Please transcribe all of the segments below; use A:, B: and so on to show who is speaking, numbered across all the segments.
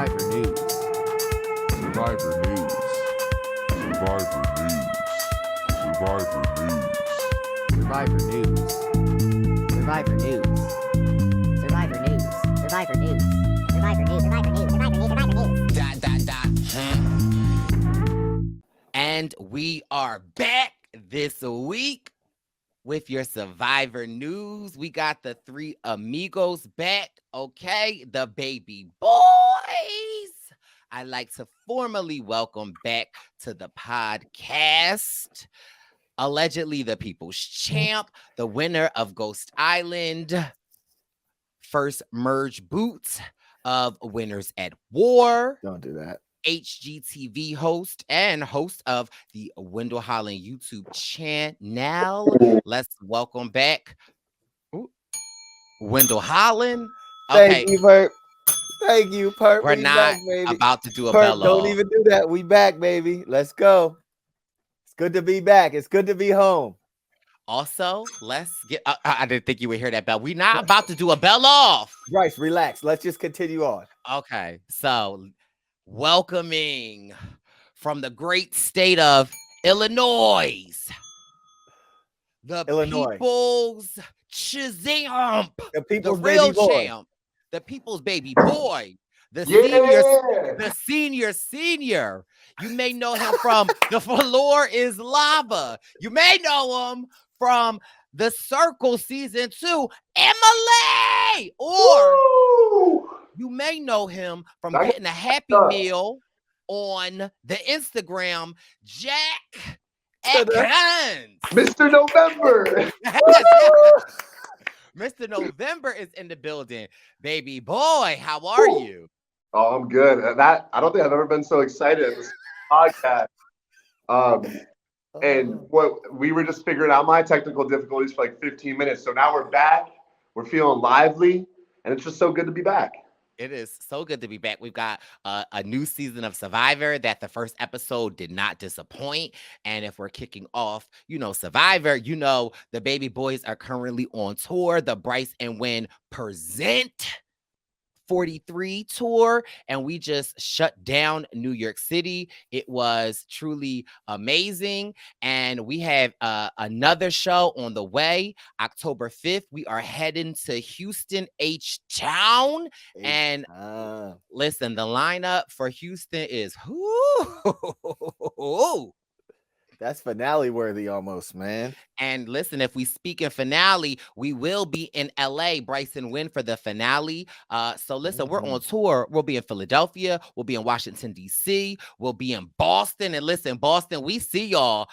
A: Survivor News.
B: Survivor News. Survivor News. Survivor News.
A: Survivor News. Survivor News. Survivor News. Survivor News. Survivor News. Survivor News. Survivor News. Survivor News.
C: And we are back this week with your Survivor News. We got the three amigos back, okay? The baby boys. I'd like to formally welcome back to the podcast, allegedly the people's champ, the winner of Ghost Island, first merge boots of Winners at War.
A: Don't do that.
C: HGTV host and host of the Wendell Holland YouTube channel. Let's welcome back Wendell Holland. Okay,
A: Thank you, Perp. Thank you, Perp.
C: we're
A: We
C: not
A: back, baby.
C: about to do a
A: Perp,
C: bell
A: don't
C: off.
A: even do that. We back, baby. Let's go. It's good to be back. It's good to be home.
C: Also, let's get. I didn't think you would hear that bell. We're not about to do a bell off.
A: Brice, relax. Let's just continue on.
C: Okay, so welcoming from the great state of Illinois, the
A: Illinois.
C: people's champ,
A: The
C: the
A: people's
C: real
A: baby boy.
C: champ, the people's baby boy, the senior. You may know him from The Floor is Lava. You may know him from The Circle Season 2, Emily, or you may know him from getting a Happy Meal on the Instagram, Jack Atkins.
D: Mr. November.
C: Mr. November is in the building. Baby boy, how are you?
D: Oh, I'm good. I don't think I've ever been so excited at this podcast. And what we were just figuring out my technical difficulties for like 15 minutes. So now we're back. We're feeling lively, and it's just so good to be back.
C: It is so good to be back. We've got a new season of Survivor that the first episode did not disappoint. And if we're kicking off, Survivor, the baby boys are currently on tour, the Brice and Win Present 43 tour, and we just shut down New York City. It was truly amazing, and we have another show on the way. October 5th, we are heading to Houston H-Town, and listen, the lineup for Houston is
A: That's finale worthy almost, man.
C: And listen, if we speak in finale, we will be in LA, Brice and Win, for the finale. So listen, we're on tour. We'll be in Philadelphia. We'll be in Washington, D.C. We'll be in Boston. And listen, Boston, we see y'all.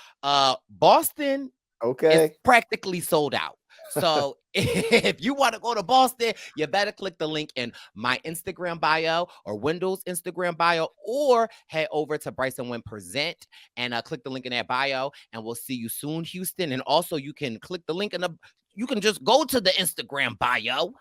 C: Boston is practically sold out. So if you want to go to Boston, you better click the link in my Instagram bio or Wendell's Instagram bio, or head over to Brice and Win Present and click the link in that bio, and we'll see you soon, Houston. And also you can click the link you can just go to the Instagram bio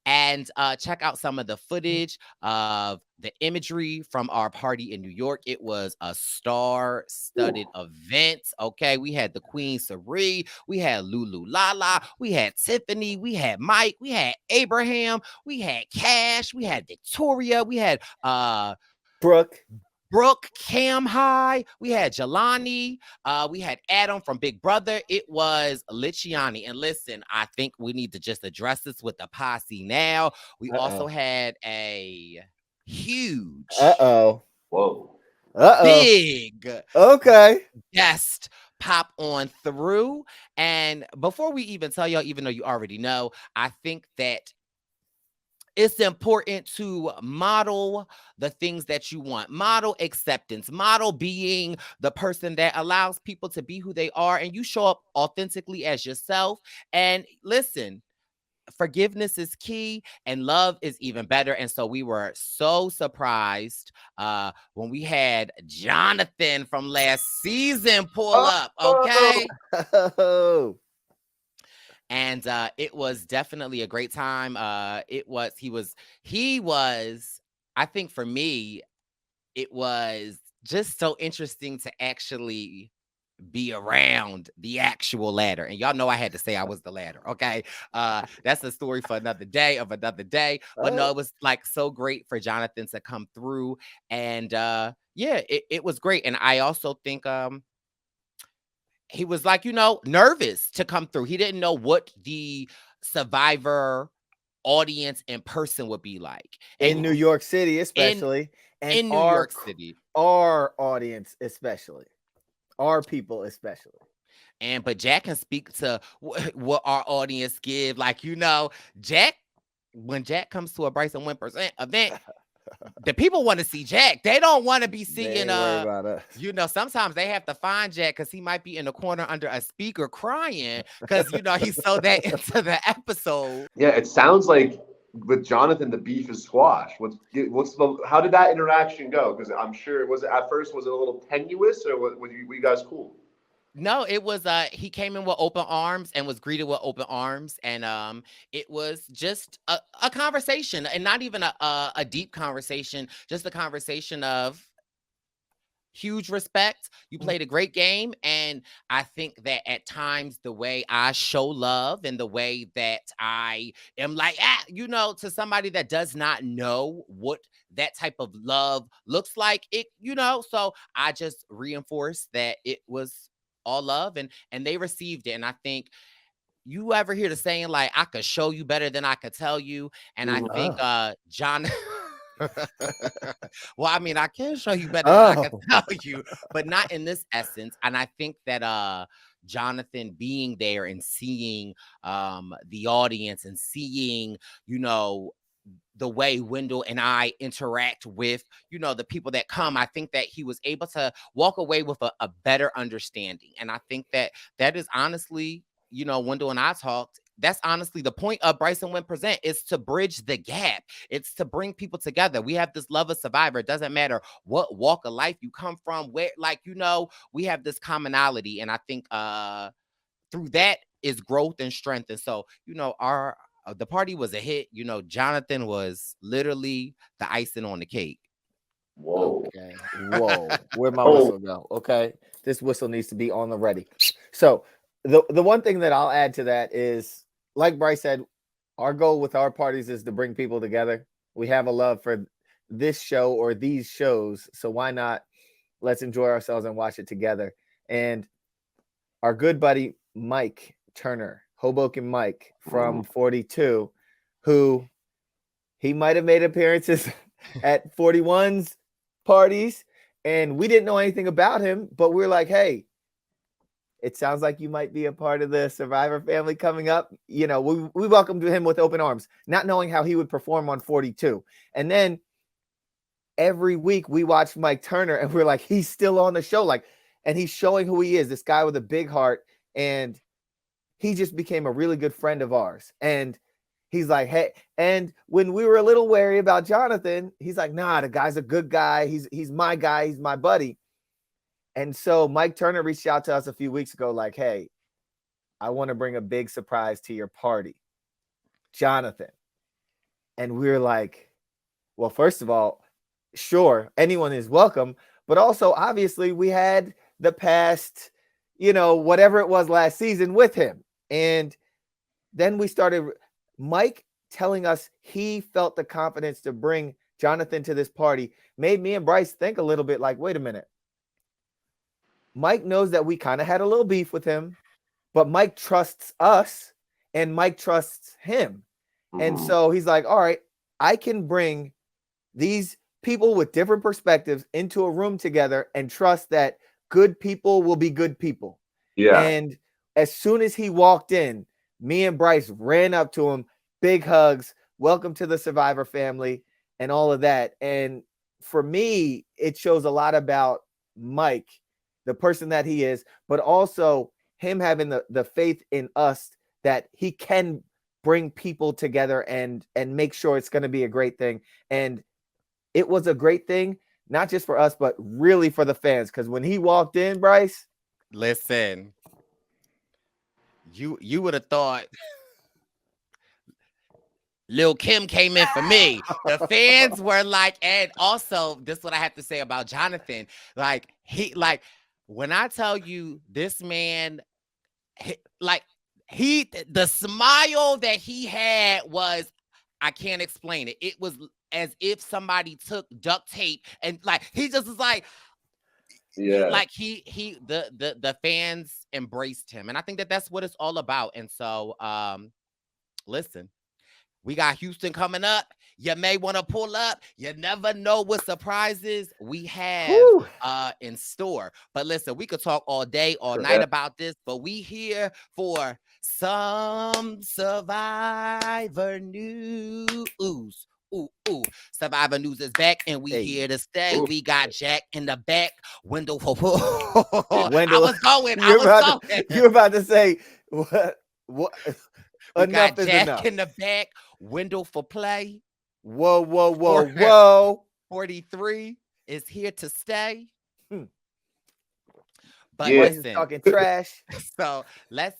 C: and check out some of the footage of the imagery from our party in New York. It was a star-studded event, okay? We had the Queen Cerie, we had Lulu Lala, we had Tiffany, we had Mike, we had Abraham, we had Cash, we had Victoria, we had Brooke, Cam High, we had Jelani, we had Adam from Big Brother. It was Lichiani. And listen, I think we need to just address this with the posse now. We also had a huge, big guest pop on through. And before we even tell y'all, even though you already know, I think that it's important to model the things that you want. Model acceptance. Model being the person that allows people to be who they are, and you show up authentically as yourself. And listen, forgiveness is key, and love is even better. And so we were so surprised when we had Jonathan from last season pull up, okay? And it was definitely a great time. He was, I think for me, it was just so interesting to actually be around the actual ladder. And y'all know I had to say I was the ladder. Okay. That's a story for another day of another day. But no, it was like so great for Jonathan to come through. And yeah, it was great. And I also think he was like, nervous to come through. He didn't know what the Survivor audience in person would be like.
E: In New York City, especially. And
C: in New York City.
E: Our audience, especially. Our people, especially.
C: But Jack can speak to what our audience give. Like, Jack, when Jack comes to a Brice and Win event, the people want to see Jack. They don't want to be seeing sometimes they have to find Jack because he might be in the corner under a speaker crying because he's so that into the episode.
D: Yeah, it sounds like with Jonathan the beef is squashed. How did that interaction go? Because I'm sure it was at first, was it a little tenuous, or were you guys cool?
C: No, it was he came in with open arms and was greeted with open arms, and it was just a conversation, and not even a deep conversation, just a conversation of huge respect. You played a great game, and I think that at times the way I show love and the way that I am like, to somebody that does not know what that type of love looks like, so I just reinforced that it was all love, and they received it. And I think you ever hear the saying, like, I could show you better than I could tell you. And I think John well, I mean, I can show you better than I can tell you, but not in this essence. And I think that Jonathan being there and seeing the audience and seeing, the way Wendell and I interact with, the people that come, I think that he was able to walk away with a better understanding. And I think that is honestly, Wendell and I talked, that's honestly the point of Brice and Win Present, is to bridge the gap. It's to bring people together. We have this love of Survivor. It doesn't matter what walk of life you come from, where, we have this commonality. And I think through that is growth and strength. And so, the party was a hit. Jonathan was literally the icing on the cake.
D: Whoa.
E: Okay. Whoa. Where'd my whistle go? Okay. This whistle needs to be on the ready. So the one thing that I'll add to that is, like Brice said, our goal with our parties is to bring people together. We have a love for this show or these shows. So why not? Let's enjoy ourselves and watch it together. And our good buddy, Mike Turner, Hoboken Mike from 42, who he might have made appearances at 41's parties, and we didn't know anything about him, but we were like, hey, it sounds like you might be a part of the Survivor family coming up. We welcomed him with open arms, not knowing how he would perform on 42. And then every week we watched Mike Turner, and we're like, he's still on the show, and he's showing who he is, this guy with a big heart. And he just became a really good friend of ours. And he's like, hey, and when we were a little wary about Jonathan, he's like, nah, the guy's a good guy. He's my guy. He's my buddy. And so Mike Turner reached out to us a few weeks ago, like, hey, I want to bring a big surprise to your party, Jonathan. And we were like, well, first of all, sure, anyone is welcome. But also, obviously, we had the past, whatever it was last season with him. And then we started Mike telling us he felt the confidence to bring Jonathan to this party, made me and Brice think a little bit like, wait a minute. Mike knows that we kind of had a little beef with him, but Mike trusts us and Mike trusts him. And so he's like, all right, I can bring these people with different perspectives into a room together and trust that good people will be good people.
D: Yeah.
E: And as soon as he walked in, me and Brice ran up to him, big hugs, welcome to the Survivor family, and all of that. And for me, it shows a lot about Mike, the person that he is, but also him having the faith in us that he can bring people together and make sure it's going to be a great thing. And it was a great thing, not just for us, but really for the fans. Because when he walked in, Brice,
C: listen, you would have thought Lil Kim came in for me. The fans were like, and also this is what I have to say about Jonathan. When I tell you this man, the smile that he had was, I can't explain it. It was as if somebody took duct tape and like he just was like,
D: Yeah.
C: like the fans embraced him, and I think that that's what it's all about. And so, listen, we got Houston coming up. You may want to pull up. You never know what surprises we have
E: Whew.
C: in store. But listen, we could talk all day, all
D: For
C: night
D: that.
C: about this, but we here for some Survivor news. Ooh. Survivor news is back, and we
E: Hey.
C: here to stay.
D: Ooh.
C: We got Jack in the back. Wendell.
E: Wendell,
C: I was going.
E: You're about to say what?
C: We
E: Enough
C: got
E: is
C: Jack
E: enough.
C: in the back. Wendell for play.
E: Whoa.
C: 43 is here to stay.
E: Hmm.
C: But
D: Yeah.
E: Brice is
C: listen,
E: talking trash.
C: so let's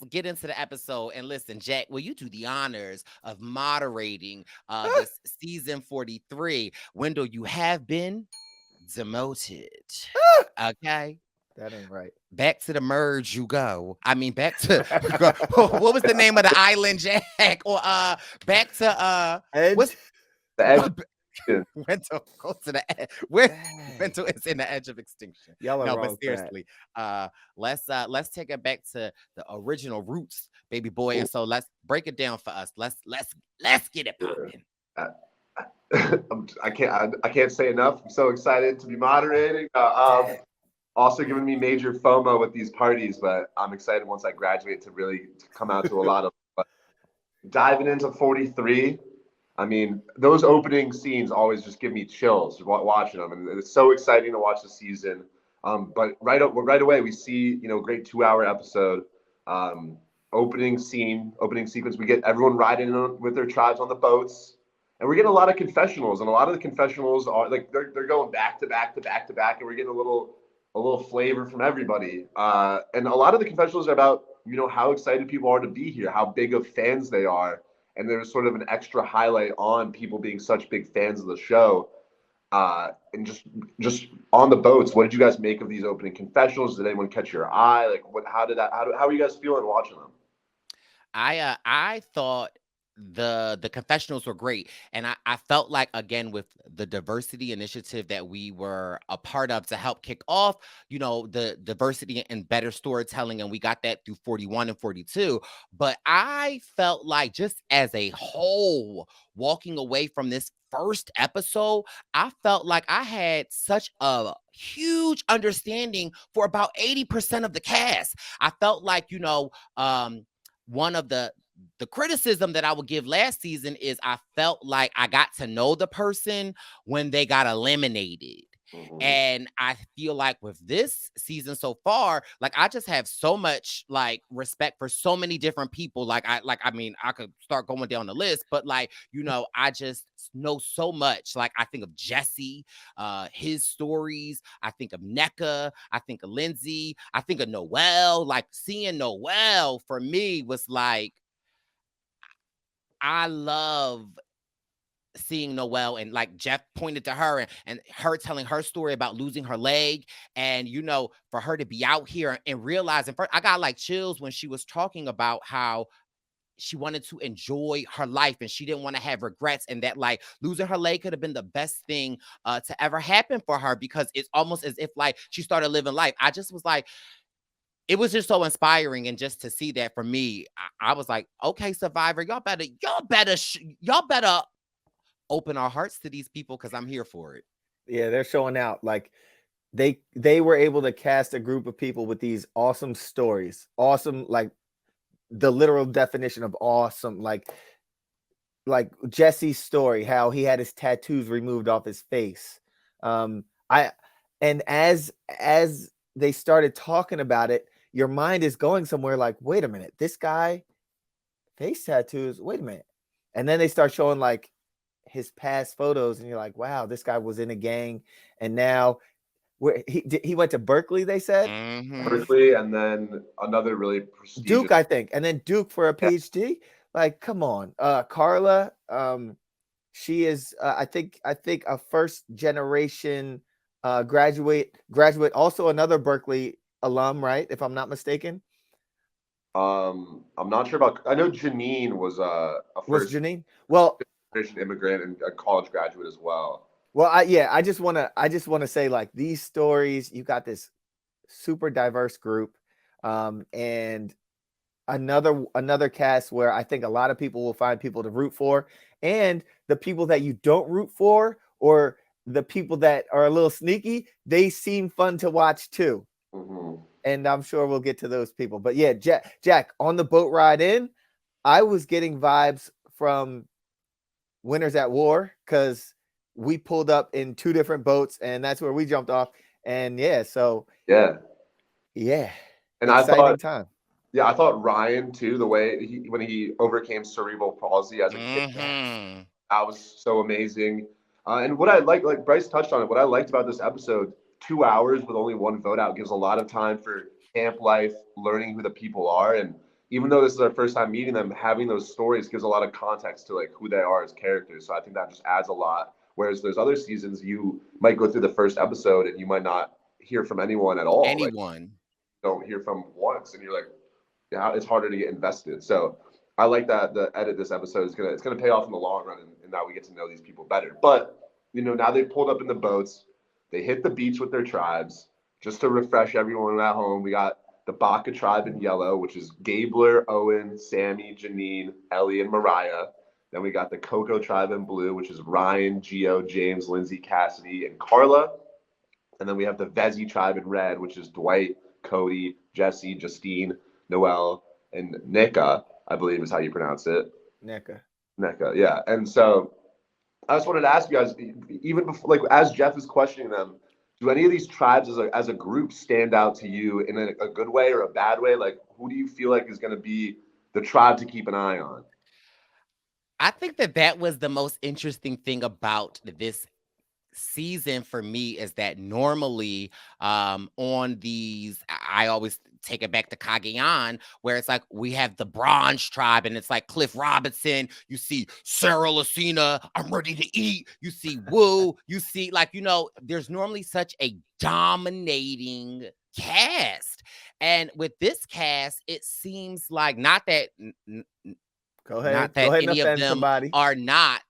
C: get into the episode. And listen, Jack, will you do the honors of moderating this season 43? Wendell, you have been demoted. Okay.
E: That ain't right.
C: Back to the merge you go. I mean, back to what was the name of the island, Jack? Or back to
E: Edge.
C: what's
D: The edge.
C: Wendell, go to the edge. Where Wendell is in the edge of extinction.
E: Y'all are
C: No,
E: wrong
C: but
E: for that.
C: seriously, let's take it back to the original roots, baby boy. And so let's break it down for us. Let's get it popping.
D: I can't say enough. I'm so excited to be moderating. Also giving me major FOMO with these parties, but I'm excited once I graduate to really come out to a lot of. But diving into 43, I mean, those opening scenes always just give me chills watching them, and it's so exciting to watch the season. But right away we see, great 2-hour episode, opening sequence. We get everyone riding with their tribes on the boats. And we're getting a lot of confessionals, and a lot of the confessionals are like they're going back to back, and we're getting a little flavor from everybody. And a lot of the confessionals are about how excited people are to be here, how big of fans they are, and there's sort of an extra highlight on people being such big fans of the show. And just on the boats, what did you guys make of these opening confessionals? Did anyone catch your eye? Like, how are you guys feeling watching them?
C: I thought the confessionals were great, and I felt like, again, with the diversity initiative that we were a part of to help kick off, the diversity and better storytelling, and we got that through 41 and 42. But I felt like, just as a whole, walking away from this first episode, I felt like I had such a huge understanding for about 80% of the cast. I felt like, one of the criticism that I would give last season is I felt like I got to know the person when they got eliminated.
D: Mhm.
C: And I feel like with this season so far, like, I just have so much respect for so many different people. I mean, I could start going down the list, but I just know so much. Like, I think of Jesse, his stories. I think of NECA. I think of Lindsay. I think of Noelle. Like, seeing Noelle for me was like, I love seeing Noelle, and like Jeff pointed to her and her telling her story about losing her leg, and for her to be out here and realizing, first, I got like chills when she was talking about how she wanted to enjoy her life and she didn't want to have regrets, and that like losing her leg could have been the best thing to ever happen for her, because it's almost as if like she started living life. I just was like, it was just so inspiring, and just to see that, for me, I was like, okay, Survivor, y'all better open our hearts to these people, because I'm here for it.
E: Yeah, they're showing out. Like, they were able to cast a group of people with these awesome stories. Awesome, like the literal definition of awesome. Like Jesse's story, how he had his tattoos removed off his face. And as they started talking about it, your mind is going somewhere like, wait a minute, this guy, face tattoos, wait a minute. And then they start showing like his past photos, and you're like, wow, this guy was in a gang, and now he went to Berkeley, they said.
C: Mhm.
D: Berkeley, and then another really prestigious
E: Duke, I think, and then Duke for a PhD. Like, come on. Carla, she is I think a first generation graduate, also another Berkeley alum, right? If I'm not mistaken.
D: I'm not sure about. I know Janine was a
E: Was
D: first
E: Janine? Well,
D: generation immigrant and a college graduate as well.
E: I just want to say, like, these stories, you got this super diverse group, and another cast where I think a lot of people will find people to root for, and the people that you don't root for, or the people that are a little sneaky, they seem fun to watch too.
D: Mm-hmm.
E: And I'm sure we'll get to those people. But yeah, Jack, on the boat ride in, I was getting vibes from Winners at War, because we pulled up in 2 different boats, and that's where we jumped off. And yeah, so
D: Yeah,
E: yeah,
D: and
E: exciting time.
D: Yeah, I thought Ryan too. The way when he overcame cerebral palsy as a kid,
C: Mhm.
D: that was so amazing. And what I like Brice touched on it. What I liked about this episode, 2 hours with only one vote out gives a lot of time for camp life, learning who the people are, and even though this is our first time meeting them, having those stories gives a lot of context to like who they are as characters. So I think that just adds a lot. Whereas there's other seasons you might go through the first episode and you might not hear from anyone at all. Like,
C: Anyone.
D: don't hear from once, and you're like, yeah, it's harder to get invested. So I like that the edit this episode is gonna pay off in the long run, and now we get to know these people better. But now they've pulled up in the boats, they hit the beach with their tribes. Just to refresh everyone at home, we got the Baca tribe in yellow, which is Gabler, Owen, Sammy, Janine, Ellie, and Mariah. Then we got the Coco tribe in blue, which is Ryan, Gio, James, Lindsay, Cassidy, and Carla. And then we have the Vezi tribe in red, which is Dwight, Cody, Jesse, Justine, Noel, and Nika, I believe is how you pronounce it.
E: NECA.
D: Nika, yeah. And so I just wanted to ask you guys, even before, like as Jeff is questioning them, do any of these tribes as a group stand out to you in a good way or a bad way? Like, who do you feel like is going to be the tribe to keep an eye on?
C: I think that was the most interesting thing about this season for me, is that normally on these, I always take it back to Cagayan, where it's like we have the Bronze tribe and it's like Cliff Robinson, you see Sarah Lucina, I'm ready to eat, you see Woo, you see, like, there's normally such a dominating cast, and with this cast it seems like not that
E: Go ahead.
C: not
E: Go
C: that
E: ahead and
C: any of
E: offend
C: them
E: somebody.
C: are not,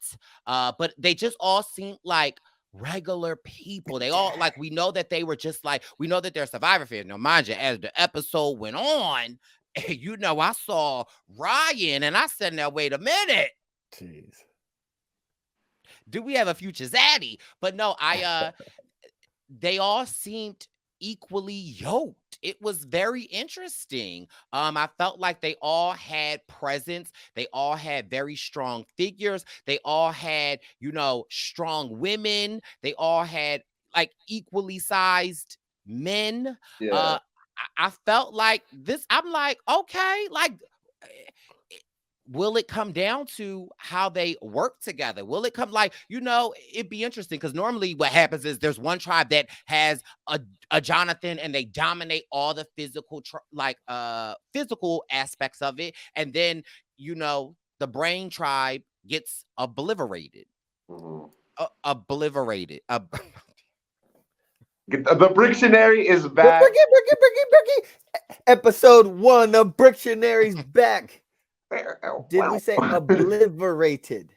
C: but they just all seem like regular people. They all, like, we know that they were just like, we know that they're Survivor fans. Now, mind you, as the episode went on, I saw Ryan and I said, now, wait a minute.
E: Jeez.
C: Do we have a future Zaddy? But no, they all seemed equally yoked. It was very interesting. I felt like they all had presence. They all had very strong figures. They all had, strong women. They all had like equally sized men.
D: Yeah.
C: I felt like this. I'm like, okay, like, will it come down to how they work together? Will it come, like, it'd be interesting because normally what happens is there's one tribe that has a Jonathan and they dominate all the physical physical aspects of it, and then the Brain tribe gets obliterated.
D: Mm-hmm.
C: Obliterated.
D: The Brictionary is back.
E: Episode 1 of Brictionary's back. Did we say obliterated?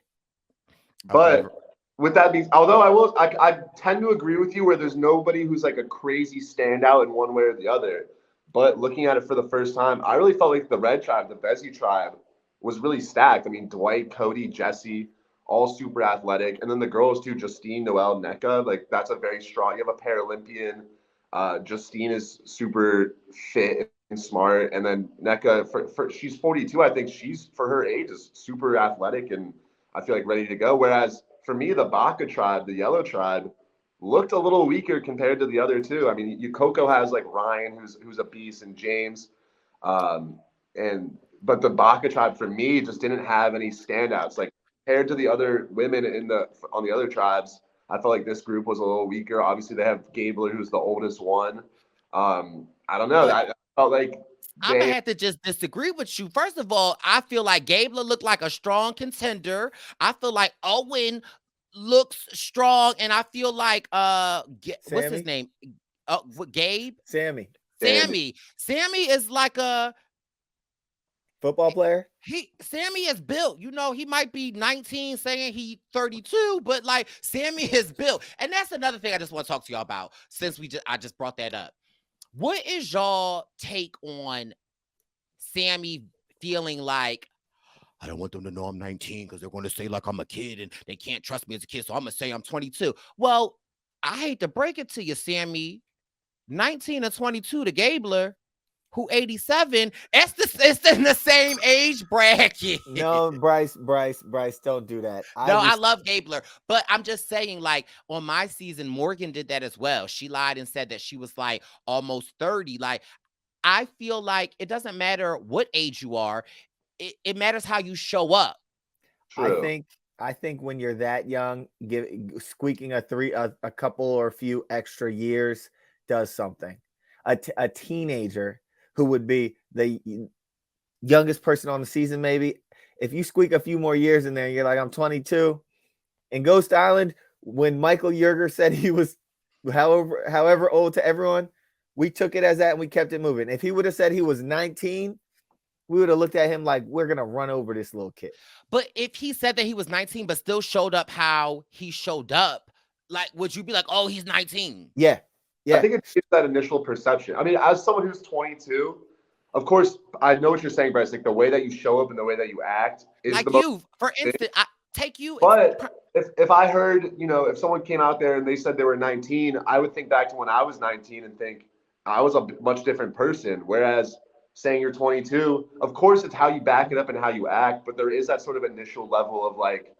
D: But with that being, although I tend to agree with you where there's nobody who's like a crazy standout in one way or the other. But looking at it for the first time, I really felt like the Red Tribe, the Vezi tribe, was really stacked. I mean, Dwight, Cody, Jesse, all super athletic, and then the girls too, Justine, Noel, Nneka. Like that's a very strong. You have a Paralympian. Justine is super fit and smart, and then Nneka, for she's 42. I think she's, for her age, is super athletic and I feel like ready to go. Whereas for me, the Baca tribe, the Yellow tribe, looked a little weaker compared to the other two. I mean, Coco has like Ryan, who's a beast, and James, but the Baca tribe for me just didn't have any standouts. Like compared to the other women on the other tribes, I felt like this group was a little weaker. Obviously, they have Gabler, who's the oldest one. I don't know. I felt like
C: I'm gonna have to just disagree with you. First of all, I feel like Gabler looked like a strong contender. I feel like Owen looks strong, and I feel like what's his
E: Sammy?
C: name? Gabe?
E: Sammy,
C: Sammy is like a
E: football player.
C: Sammy is built. You know, he might be 19 saying he 32, but like Sammy is built. And that's another thing I just want to talk to y'all about since I just brought that up. What is y'all take on Sammy feeling like, I don't want them to know I'm 19 because they're going to say like I'm a kid and they can't trust me as a kid, so I'm going to say I'm 22. Well, I hate to break it to you, Sammy. 19 or 22 to Gabler, who 87, it's in the same age bracket.
E: No, Brice, don't do that.
C: I love Gabler, but I'm just saying, like, on my season, Morgan did that as well. She lied and said that she was like almost 30. Like, I feel like it doesn't matter what age you are, it matters how you show up.
D: True.
E: I think when you're that young, squeaking a couple or a few extra years does something. A teenager who would be the youngest person on the season, maybe, if you squeak a few more years in there, you're like, I'm 22. In Ghost Island, when Michael Yerger said he was however old to everyone, we took it as that and we kept it moving. If he would have said he was 19, we would have looked at him like, we're going to run over this little kid.
C: But if he said that he was 19 but still showed up how he showed up, like, would you be like, oh, he's 19?
E: Yeah.
D: I think it's that initial perception. I mean, as someone who's 22, of course, I know what you're saying, Brice. Like, the way that you show up and the way that you act is
C: like
D: the
C: you,
D: most.
C: for instance, take you.
D: But if I heard, if someone came out there and they said they were 19, I would think back to when I was 19 and think I was a much different person. Whereas saying you're 22, of course, it's how you back it up and how you act. But there is that sort of initial level of like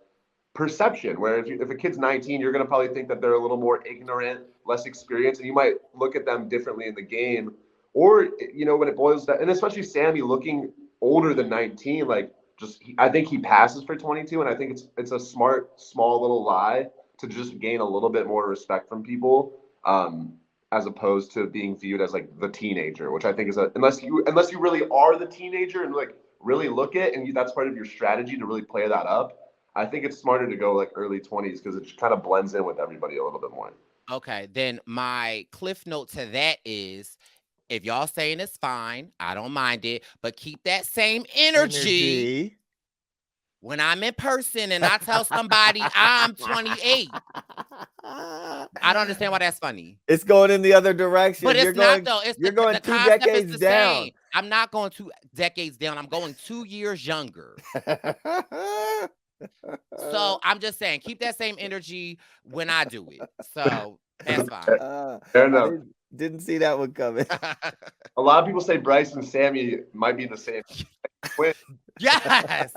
D: perception where if a kid's 19, you're going to probably think that they're a little more ignorant, less experienced, and you might look at them differently in the game. Or, when it boils down, and especially Sammy looking older than 19, like I think he passes for 22, and I think it's a smart, small little lie to just gain a little bit more respect from people, as opposed to being viewed as like the teenager, which I think is unless you really are the teenager and like really look it, and that's part of your strategy to really play that up. I think it's smarter to go like early 20s because it kind of blends in with everybody a little bit more.
C: Okay, then my cliff note to that is, if y'all saying it's fine, I don't mind it, but keep that same energy when I'm in person and I tell somebody I'm 28. I don't understand why that's funny.
E: It's going in the other direction.
C: But it's not, though.
E: You're going 2 decades down.
C: Same. I'm not going 2 decades down. I'm going 2 years younger. So I'm just saying, keep that same energy when I do it. So that's fine.
D: Fair enough.
E: Didn't see that one coming.
D: A lot of people say Brice and Sammy might be the same.
C: Yes.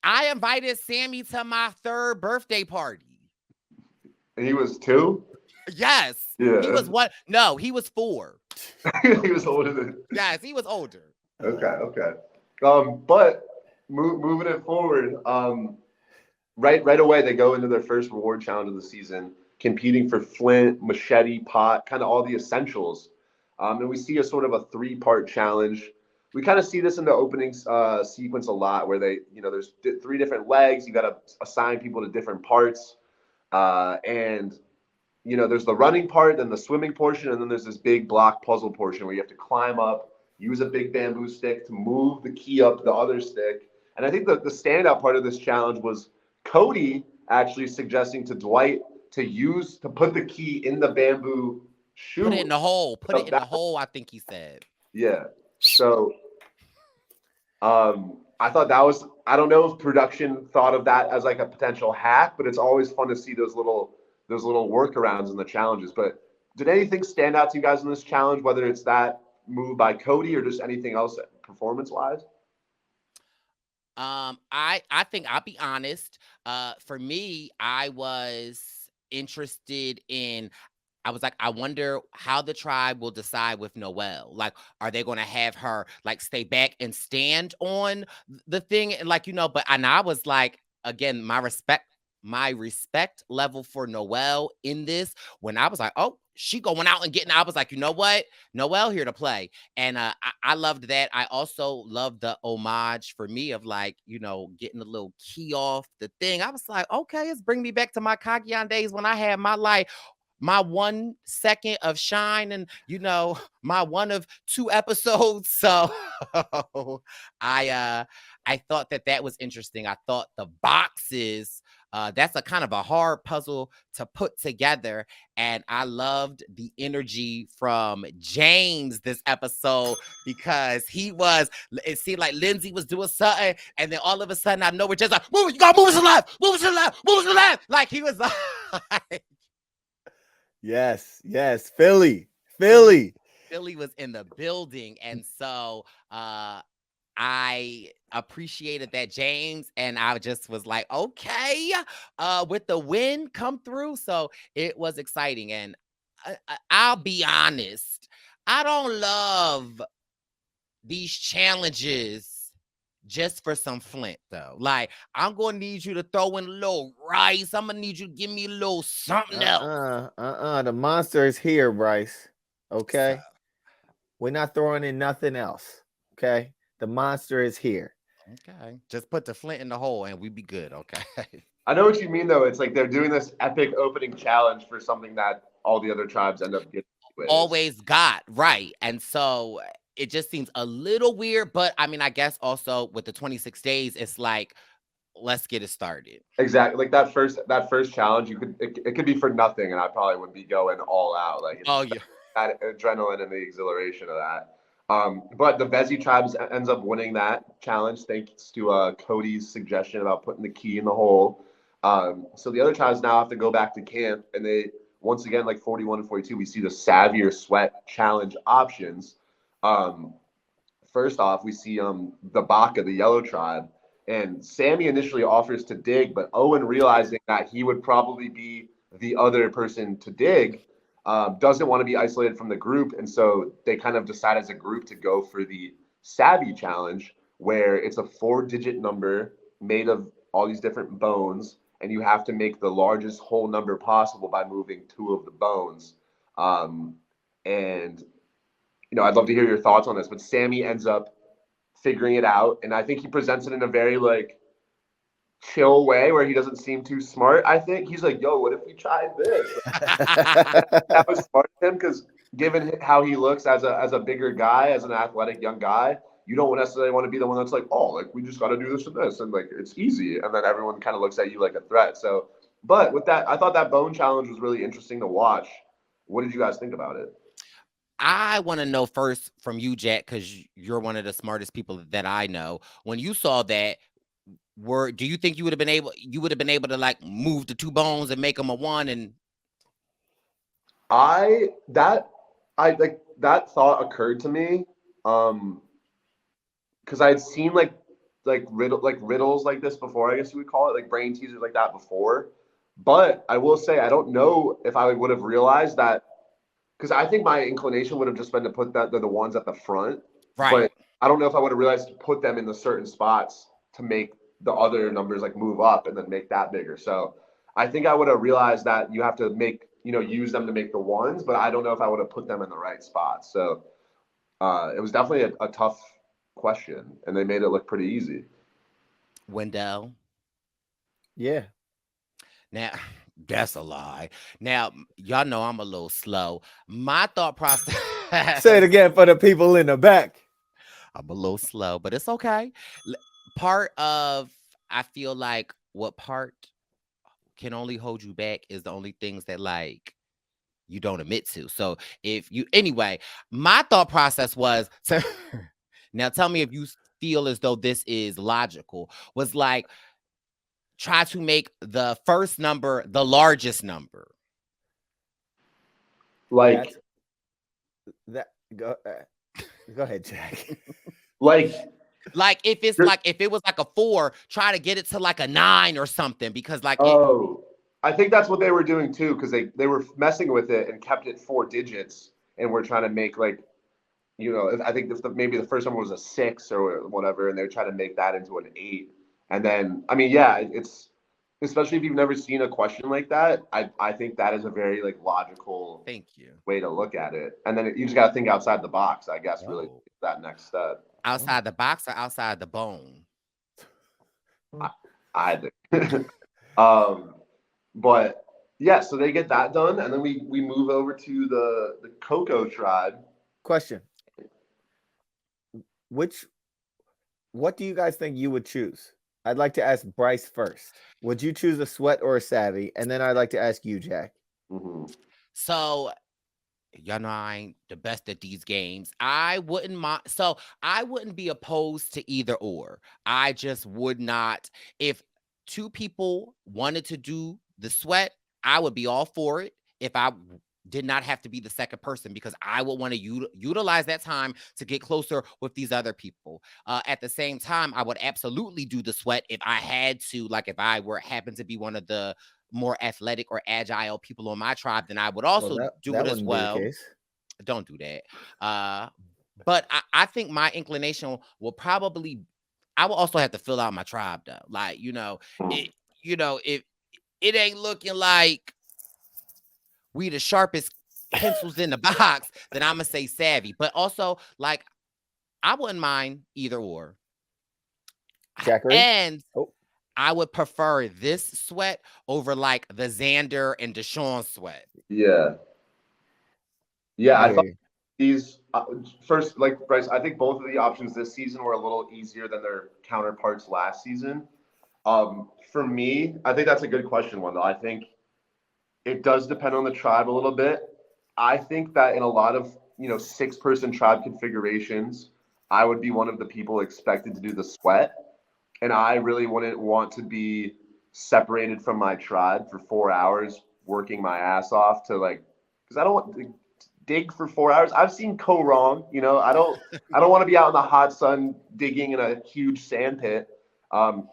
C: I invited Sammy to my 3rd birthday party.
D: He was 2?
C: Yes.
D: Yeah.
C: He was what? No, he was 4.
D: He was older than.
C: Yes, he was older.
D: Okay. But moving it forward, right away they go into their first reward challenge of the season, competing for flint, machete, pot, kind of all the essentials. And we see a sort of a 3-part challenge. We kind of see this in the opening sequence a lot, where they, there's 3 different legs. You got to assign people to different parts, and there's the running part, then the swimming portion, and then there's this big block puzzle portion where you have to climb up, use a big bamboo stick to move the key up the other stick. And I think the standout part of this challenge was Cody actually suggesting to Dwight to put the key in the bamboo shoe.
C: Put it in the hole. Put it in the hole, I think he said.
D: Yeah. So I thought that was, I don't know if production thought of that as like a potential hack, but it's always fun to see those little workarounds in the challenges. But did anything stand out to you guys in this challenge, whether it's that move by Cody or just anything else performance wise?
C: I think I'll be honest. For me, I was interested in, I was like, I wonder how the tribe will decide with Noelle. Like, are they going to have her like stay back and stand on the thing? And like, but, and I was like, again, my respect my respect level for Noelle in this when I was like, oh, she going out and getting. I was like, you know what, Noelle here to play, and I loved that. I also loved the homage for me of like, you know, getting a little key off the thing. I was like, okay, it's bringing me back to my Kagyan days when I had my like my 1 second of shine and you know my one of 2 episodes. So I thought that was interesting. I thought the boxes, that's a kind of a hard puzzle to put together, and I loved the energy from James this episode because it seemed like Lindsay was doing something, and then all of a sudden I know we're just like, move, you gotta move us to the left, move us to the left, move us to the left, like he was like
E: Yes, Philly. Philly
C: was in the building. And so I appreciated that, James, and I just was like, okay, with the win come through. So it was exciting. And I'll be honest, I don't love these challenges just for some Flint, though. Like, I'm gonna need you to throw in a little rice. I'm gonna need you to give me a little something else.
E: The monster is here, Brice. Okay.
C: So,
E: we're not throwing in nothing else. Okay. The monster is here.
C: okay. Just put the Flint in the hole and we be good. Okay.
D: I know what you mean, though. It's like they're doing this epic opening challenge for something that all the other tribes end up getting with.
C: Always got right. And so it just seems a little weird, but I mean, I guess also with the 26 days, it's like, let's get it started.
D: Exactly. Like that first challenge, it could be for nothing, and I probably would be going all out. Like,
C: Oh, yeah.
D: that adrenaline and the exhilaration of that. But the Vezi tribes ends up winning that challenge thanks to Cody's suggestion about putting the key in the hole. So the other tribes now have to go back to camp, and they once again, like 41 and 42, we see the Savvy or Sweat challenge options. First off, we see the Baka, the yellow tribe, and Sammy initially offers to dig, but Owen, realizing that he would probably be the other person to dig, doesn't want to be isolated from the group, and so they kind of decide as a group to go for the Savvy challenge, where it's a 4-digit number made of all these different bones, and you have to make the largest whole number possible by moving 2 of the bones. And you know, I'd love to hear your thoughts on this, but Sammy ends up figuring it out, and I think he presents it in a very like chill way where he doesn't seem too smart. I think he's like, yo, what if we tried this? That was smart of him, because given how he looks as a bigger guy, as an athletic young guy, you don't necessarily want to be the one that's like, oh, like we just got to do this and this, and like it's easy, and then everyone kind of looks at you like a threat. So, but with that, I thought that bone challenge was really interesting to watch. What did you guys think about it?
C: I want to know first from you, Jack, because you're one of the smartest people that I know. When you saw that, do you think you would have been able to like move the 2 bones and make them a 1? And
D: that thought occurred to me, because I had seen like riddles like this before, I guess you would call it, like brain teasers like that before. But I will say, I don't know if I would have realized that, because I think my inclination would have just been to put the ones at the front.
C: right.
D: But I don't know if I would have realized to put them in the certain spots to make the other numbers like move up and then make that bigger. So I think I would have realized that you have to use them to make the ones, but I don't know if I would have put them in the right spots. So it was definitely a tough question, and they made it look pretty easy.
C: Wendell.
E: Yeah.
C: Now, that's a lie. Now, y'all know I'm a little slow. My thought process.
E: Say it again for the people in the back.
C: I'm a little slow, but it's okay. Part of, I feel like what part can only hold you back is the only things that like you don't admit to. So anyway, my thought process was now tell me if you feel as though this is logical, was like, try to make the first number the largest number.
D: Like
E: go ahead, Jack.
D: like
C: if it was like a 4, try to get it to like a 9 or something, because like
D: I think that's what they were doing too, because they were messing with it and kept it 4 digits, and we're trying to make like, I think maybe the first number was a 6 or whatever, and they're trying to make that into an 8. And then, I mean, yeah, especially if you've never seen a question like that, I think that is a very like logical
C: Thank you.
D: way to look at it. And then you just got to think outside the box, I guess, really
C: Oh.
D: that next step.
C: Outside the box or outside the bone?
D: I think. But yeah, so they get that done, and then we move over to the Cocoa tribe.
E: Question. What do you guys think you would choose? I'd like to ask Brice first. Would you choose a sweat or a savvy? And then I'd like to ask you, Jack.
D: Mm-hmm.
C: So, y'all know I ain't the best at these games. I wouldn't mind. So I wouldn't be opposed to either or. I just would not. If two people wanted to do the sweat, I would be all for it. If I did not have to be the second person, because I would want to utilize that time to get closer with these other people. At the same time, I would absolutely do the sweat if I had to, like if I happened to be one of the more athletic or agile people on my tribe, then I would also do it as well. Don't do that. But I think my inclination will probably, I will also have to fill out my tribe though. Like, if it ain't looking like we the sharpest pencils in the box, then I'm gonna say savvy. But also, like, I wouldn't mind either or.
E: Jackery?
C: And I would prefer this sweat over like the Xander and Deshaun sweat.
D: Yeah. I thought these first, like Brice, I think both of the options this season were a little easier than their counterparts last season. For me, I think that's a good question, Wendell. I think it does depend on the tribe a little bit. I think that in a lot of 6-person tribe configurations, I would be one of the people expected to do the sweat, and I really wouldn't want to be separated from my tribe for 4 hours working my ass off because I don't want to dig for 4 hours. I've seen go wrong. I don't want to be out in the hot sun digging in a huge sand pit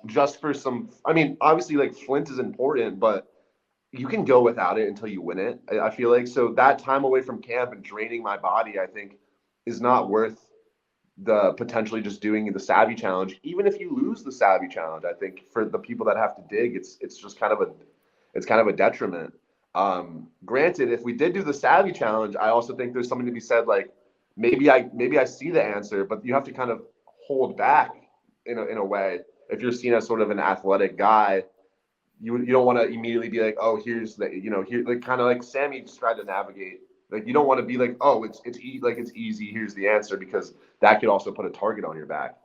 D: just for some. I mean, obviously, like Flint is important, but you can go without it until you win it. I feel like so that time away from camp and draining my body, I think, is not worth the potentially just doing the savvy challenge. Even if you lose the savvy challenge, I think for the people that have to dig, it's just kind of a detriment. Granted, if we did do the savvy challenge, I also think there's something to be said. Like maybe I see the answer, but you have to kind of hold back in a way. If you're seen as sort of an athletic guy, you don't want to immediately be like, oh, here's the here, like kind of like Sammy just tried to navigate. Like you don't want to be like, oh, it's easy. Here's the answer, because that could also put a target on your back.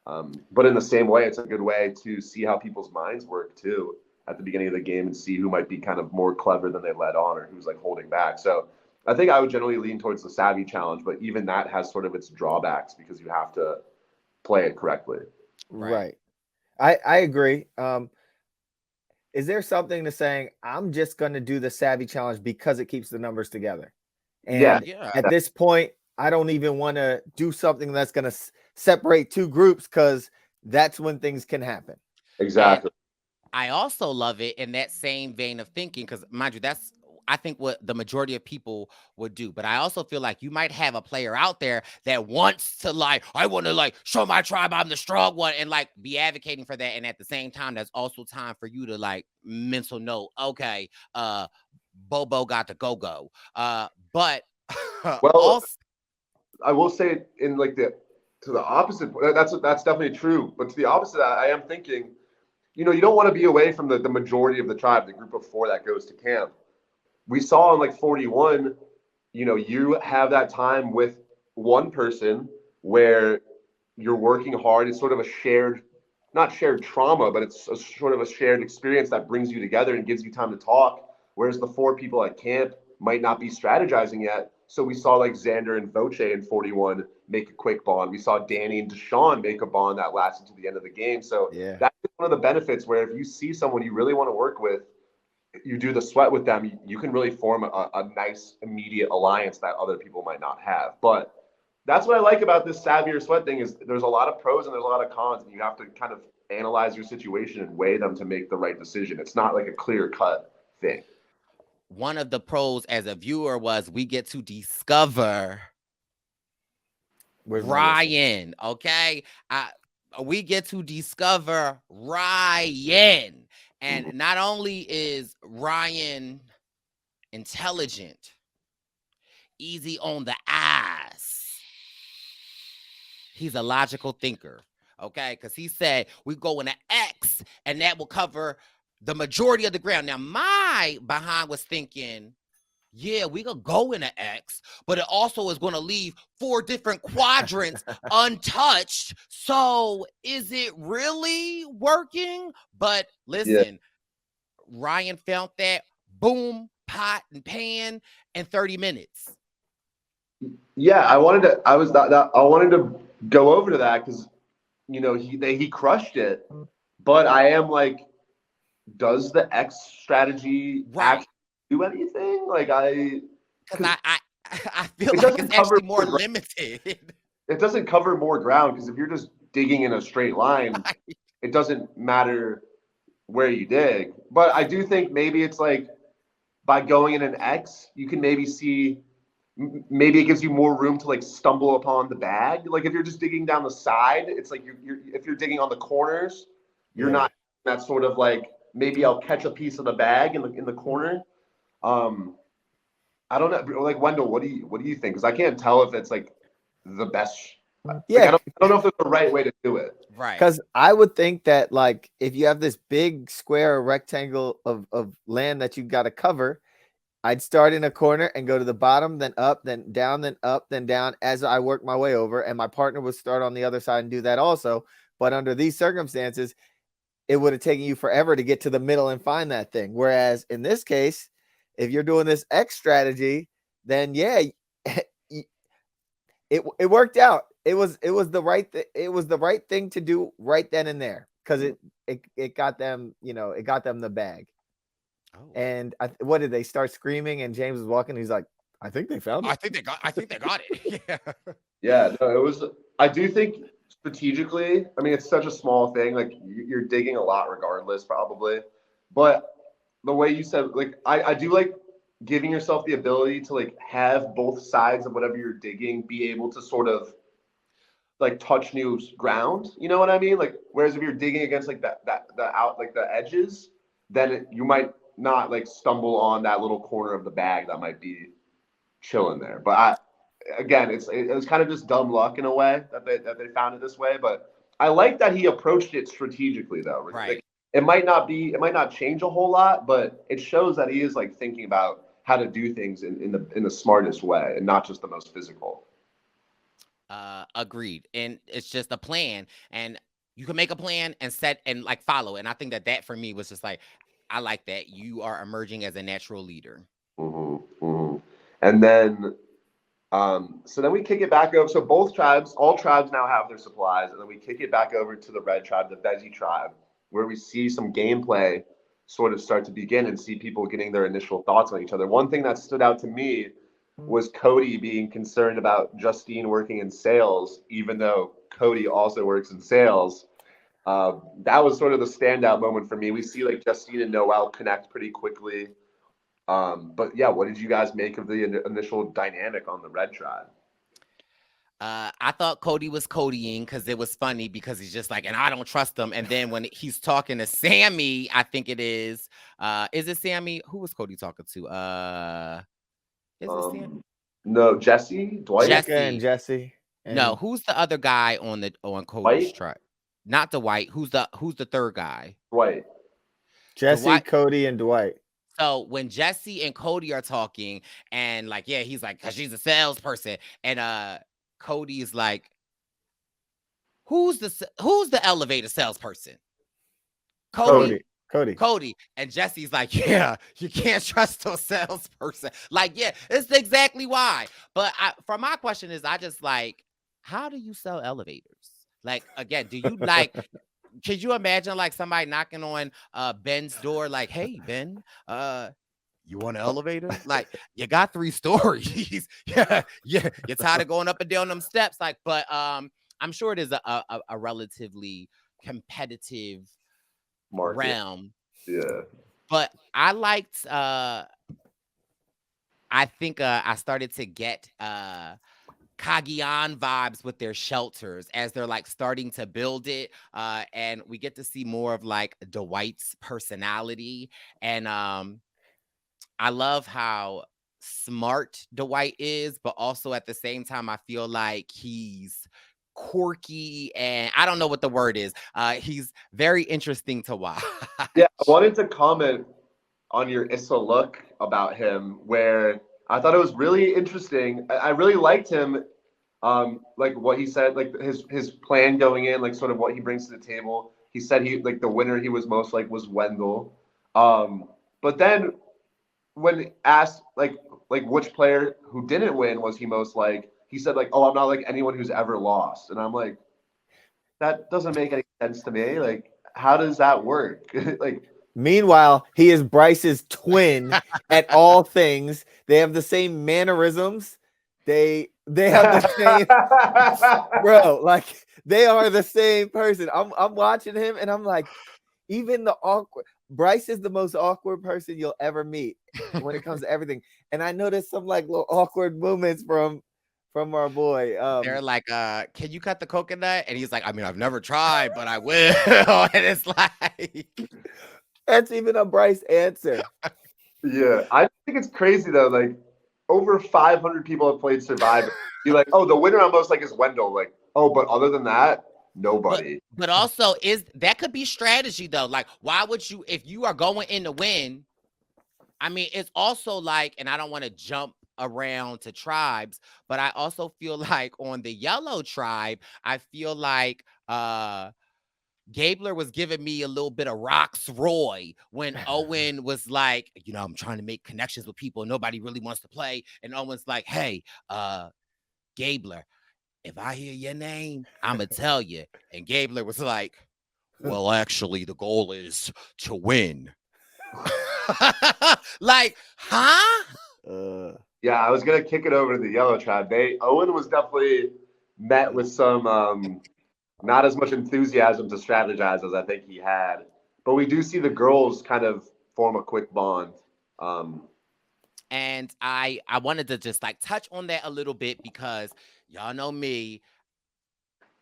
D: But in the same way, it's a good way to see how people's minds work too at the beginning of the game and see who might be kind of more clever than they let on or who's like holding back. So I think I would generally lean towards the savvy challenge, but even that has sort of its drawbacks because you have to play it correctly.
E: Right. I agree. Is there something to saying I'm just going to do the savvy challenge because it keeps the numbers together? And at this point, I don't even want to do something that's going to separate two groups, because that's when things can happen.
D: Exactly.
C: And I also love it in that same vein of thinking, because mind you, that's I think what the majority of people would do. But I also feel like you might have a player out there that wants to I want to show my tribe I'm the strong one and be advocating for that. And at the same time, there's also time for you to mental note, okay, Bobo got to go. But
D: well,
C: also,
D: I will say in to the opposite, that's definitely true. But to the opposite, I am thinking, you don't want to be away from the majority of the tribe, the group of 4 that goes to camp. We saw in 41, you have that time with one person where you're working hard. It's sort of a not shared trauma, but it's a sort of a shared experience that brings you together and gives you time to talk. Whereas the 4 people at camp might not be strategizing yet. So we saw Xander and Voce in 41 make a quick bond. We saw Danny and Deshaun make a bond that lasted to the end of the game. So that's one of the benefits, where if you see someone you really want to work with, you do the sweat with them, you can really form a nice immediate alliance that other people might not have. But that's what I like about this savvy or sweat thing, is there's a lot of pros and there's a lot of cons, and you have to kind of analyze your situation and weigh them to make the right decision. It's not like a clear cut thing.
C: One of the pros as a viewer was we get to discover Ryan. Okay. We get to discover Ryan. And not only is Ryan intelligent, easy on the eyes, he's a logical thinker. Okay, because he said we go in an X and that will cover the majority of the ground. Now, my behind was thinking, yeah, we could go in an X, but it also is going to leave 4 different quadrants untouched. So is it really working? But listen, Ryan found that boom, pot and pan in 30 minutes.
D: Yeah, I wanted to go over to that because he crushed it, but I am like, does the X strategy actually do anything? Like
C: because I feel like it's actually more limited.
D: It doesn't cover more ground because if you're just digging in a straight line, it doesn't matter where you dig. But I do think maybe it's like by going in an X, you can maybe see. Maybe it gives you more room to like stumble upon the bag. Like if you're just digging down the side, it's like if you're digging on the corners, you're not that sort of like maybe I'll catch a piece of the bag in the corner. I don't know. Like Wendell, what do you think? Because I can't tell if it's like the best.
E: Yeah,
D: like, I don't know if there's the right way to do it.
C: Right.
E: Because I would think that like if you have this big square or rectangle of land that you got to cover, I'd start in a corner and go to the bottom, then up, then down, then up, then down as I work my way over. And my partner would start on the other side and do that also. But under these circumstances, it would have taken you forever to get to the middle and find that thing. Whereas in this case, if you're doing this X strategy, then yeah, it worked out. It was the right thing to do right then and there because it got them, it got them the bag. Oh. And what did they start screaming? And James was walking. He's like, I think they found it.
C: I think they got it. Yeah.
D: Yeah. No, it was. I do think strategically. I mean, it's such a small thing. Like you're digging a lot, regardless, probably. But the way you said, like, I do like giving yourself the ability to like have both sides of whatever you're digging be able to sort of like touch new ground. You know what I mean? Like, whereas if you're digging against like the edges, then you might not like stumble on that little corner of the bag that might be chilling there. But it was kind of just dumb luck in a way that they found it this way. But I like that he approached it strategically though.
C: Right.
D: Like, it might not change a whole lot, but it shows that he is like thinking about how to do things in the smartest way and not just the most physical.
C: Agreed. And it's just a plan, and you can make a plan and set and like follow. And I think that for me was just like, I like that you are emerging as a natural leader.
D: Mm-hmm, mm-hmm. And then, so then we kick it back over. So all tribes now have their supplies, and then we kick it back over to the red tribe, the Vezi tribe, where we see some gameplay sort of start to begin and see people getting their initial thoughts on each other. One thing that stood out to me was Cody being concerned about Justine working in sales, even though Cody also works in sales. That was sort of the standout moment for me. We see like Justine and Noelle connect pretty quickly. But yeah, what did you guys make of the initial dynamic on the red tribe?
C: I thought Cody was Codying because it was funny because he's just like, and I don't trust him. And then when he's talking to Sammy, I think it is it Sammy? Who was Cody talking to? Is it Sammy?
D: No, Jesse, Dwight,
E: and Jesse.
C: No, who's the other guy on Cody's tribe? Not Dwight. Who's the third guy?
D: Dwight.
E: Jesse,
C: Dwight.
E: Cody, and Dwight.
C: So when Jesse and Cody are talking, and like, yeah, he's like, cause she's a salesperson, and Cody is like, who's the elevator salesperson? Cody. And Jesse's like, yeah, you can't trust a salesperson. Like, yeah, it's exactly why. But for my question is, I just like, how do you sell elevators? Like, again, do you like? Could you imagine like somebody knocking on Ben's door, like, hey, Ben, you want an elevator? Like, you got 3 stories. yeah. You're tired of going up and down them steps. Like, but I'm sure it is a relatively competitive
D: market
C: realm.
D: Yeah.
C: But I liked I think I started to get kind Cagayan vibes with their shelters as they're like starting to build it. And we get to see more of like Dwight's personality. And I love how smart Dwight is, but also at the same time, I feel like he's quirky and I don't know what the word is. He's very interesting to watch.
D: Yeah, I wanted to comment on your Issa look about him, where I thought it was really interesting. I really liked him, like what he said, like his plan going in, like sort of what he brings to the table. He said he like the winner he was most like was Wendell. But then when asked like which player who didn't win was he most like, he said like, oh, I'm not like anyone who's ever lost. And I'm like, that doesn't make any sense to me. Like, how does that work? Like,
E: Meanwhile, he is Bryce's twin at all things. They have the same mannerisms. They have the same bro, like they are the same person. I'm watching him and I'm like, even the awkward Brice is the most awkward person you'll ever meet when it comes to everything. And I noticed some like little awkward moments from our boy.
C: They're like, can you cut the coconut? And he's like, I mean, I've never tried, but I will. And it's like
E: that's even a Brice answer.
D: Yeah, I think it's crazy though. Like, over 500 people have played Survivor. Be like, oh, the winner almost like is Wendell. Like, oh, but other than that, nobody.
C: But also is that could be strategy though. Like, why would you, if you are going in to win? I mean, it's also like, and I don't want to jump around to tribes, but I also feel like on the yellow tribe, I feel like Gabler was giving me a little bit of Rox Roy when Owen was like, you know, I'm trying to make connections with people. Nobody really wants to play. And Owen's like, hey, Gabler, if I hear your name, I'm going to tell you. And Gabler was like, well, actually, the goal is to win. Like, huh?
D: Yeah, I was gonna kick it over to the yellow tribe. Owen was definitely met with some not as much enthusiasm to strategize as I think he had. But we do see the girls kind of form a quick bond.
C: And I wanted to just like touch on that a little bit because y'all know me.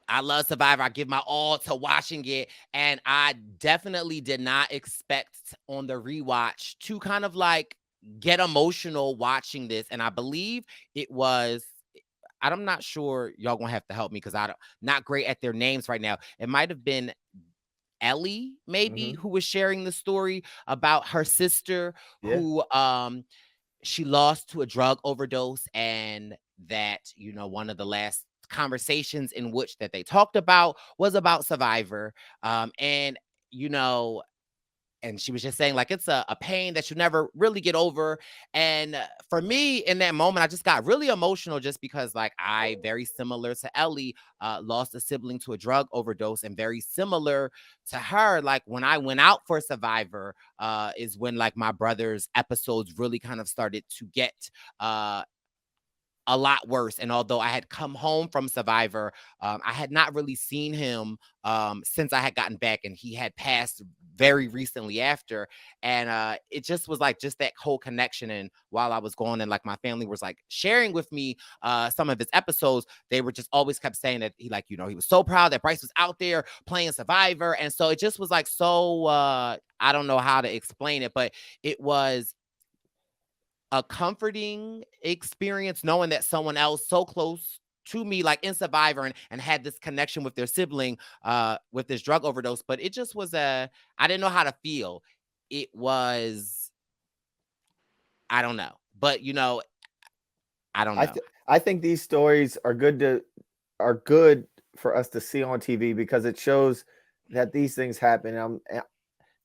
C: I love Survivor. I give my all to watching it. And I definitely did not expect on the rewatch to kind of like get emotional watching this. And I believe it was, I'm not sure, y'all gonna have to help me because I'm not great at their names right now. It might have been Ellie, maybe, who was sharing the story about her sister who she lost to a drug overdose, and that, you know, one of the last conversations in which that they talked about was about Survivor. And, you know, and she was just saying like it's a pain that you never really get over. And for me in that moment, I just got really emotional just because like I, very similar to Ellie, lost a sibling to a drug overdose, and very similar to her, like when I went out for Survivor, is when like my brother's episodes really kind of started to get a lot worse. And although I had come home from Survivor, I had not really seen him since I had gotten back, and he had passed very recently after. And it just was like just that whole connection. And while I was gone, and like my family was like sharing with me some of his episodes, they were just always kept saying that he, like, you know, he was so proud that Brice was out there playing Survivor. And so it just was like so I don't know how to explain it, but it was a comforting experience knowing that someone else so close to me, like in Survivor, and had this connection with their sibling with this drug overdose. But it just was I didn't know how to feel. It was, I don't know. But, you know, I don't know.
E: I think these stories are good for us to see on TV because it shows that these things happen.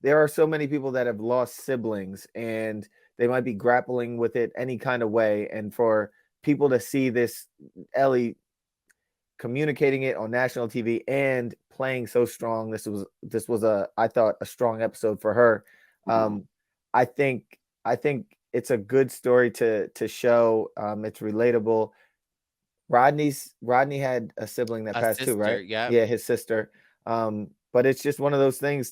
E: There are so many people that have lost siblings, and they might be grappling with it any kind of way. And for people to see this, Ellie communicating it on national TV and playing so strong, this was I thought a strong episode for her. I think it's a good story to show. It's relatable. Rodney had a sibling that passed too, right?
C: Yeah,
E: his sister. But it's just one of those things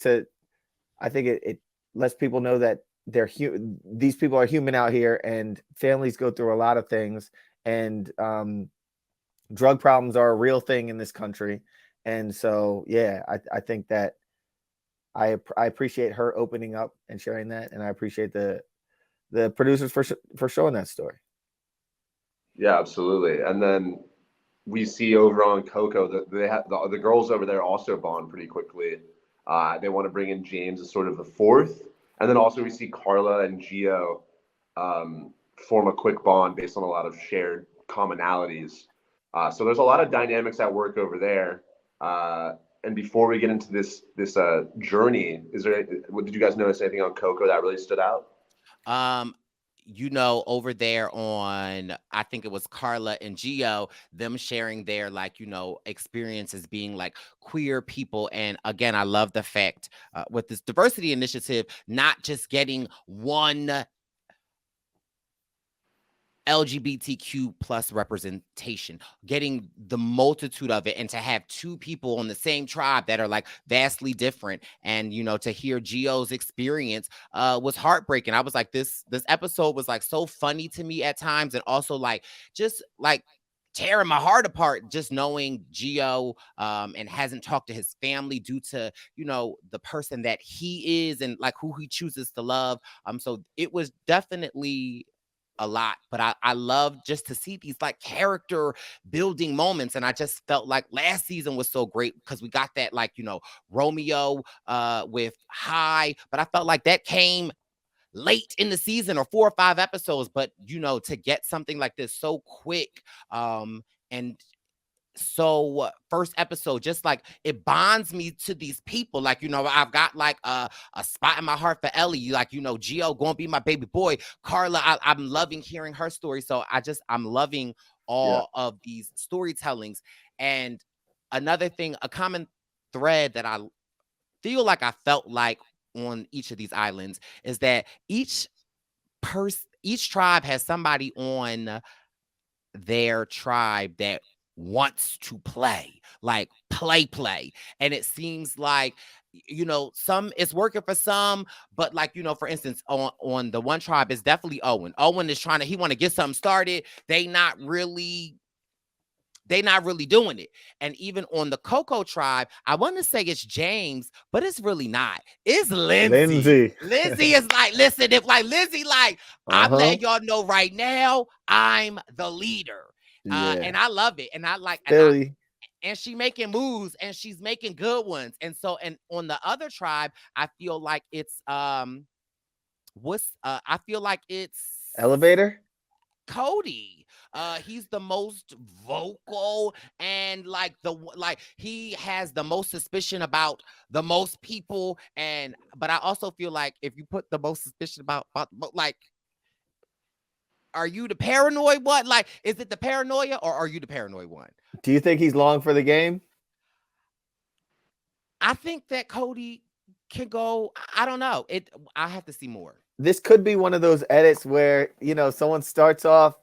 E: I think it lets people know that these people are human out here, and families go through a lot of things. And drug problems are a real thing in this country. And so, yeah, I think that I appreciate her opening up and sharing that. And I appreciate the producers for showing that story.
D: Yeah, absolutely. And then we see over on Coco that they have the girls over there also bond pretty quickly. They want to bring in James as sort of the fourth. And then also we see Carla and Gio form a quick bond based on a lot of shared commonalities. So there's a lot of dynamics at work over there. And before we get into this journey, did you guys notice anything on Coco that really stood out?
C: Over there on, I think it was Carla and Gio, them sharing their experiences being like queer people. And again, I love the fact with this diversity initiative, not just getting one LGBTQ plus representation, getting the multitude of it, and to have two people on the same tribe that are like vastly different. And to hear Gio's experience was heartbreaking. I was like, this episode was like so funny to me at times, and also like just like tearing my heart apart just knowing Gio and hasn't talked to his family due to the person that he is and like who he chooses to love. So it was definitely a lot, but I love just to see these like character building moments. And I just felt like last season was so great because we got that Romeo with High, but I felt like that came late in the season or 4 or 5 episodes. But to get something like this so quick and so first episode, just like it bonds me to these people. Like, I've got like a spot in my heart for Ellie, like, Gio gonna be my baby boy. Carla, I'm loving hearing her story. So I'm loving all of these storytellings. And another thing, a common thread that I feel like I felt like on each of these islands is that each tribe has somebody on their tribe that wants to play, like play. And it seems like, some it's working for some, but like, for instance, on the one tribe is definitely Owen. Owen is he want to get something started. They not really doing it. And even on the Coco tribe, I want to say it's James, but it's really not. It's Lindsay. Lindsay is like, listen, if like Lindsay, like, I'm letting y'all know right now, I'm the leader. And I love it. And I like and she making moves and she's making good ones. And so, and on the other tribe, I feel like it's I feel like it's
E: Elevator
C: Cody. He's the most vocal and like he has the most suspicion about the most people. But I also feel like if you put the most suspicion about like, are you the paranoid one? Like, is it the paranoia or are you the paranoid one?
E: Do you think he's long for the game?
C: I think that Cody can go. I don't know. I have to see more.
E: This could be one of those edits where, someone starts off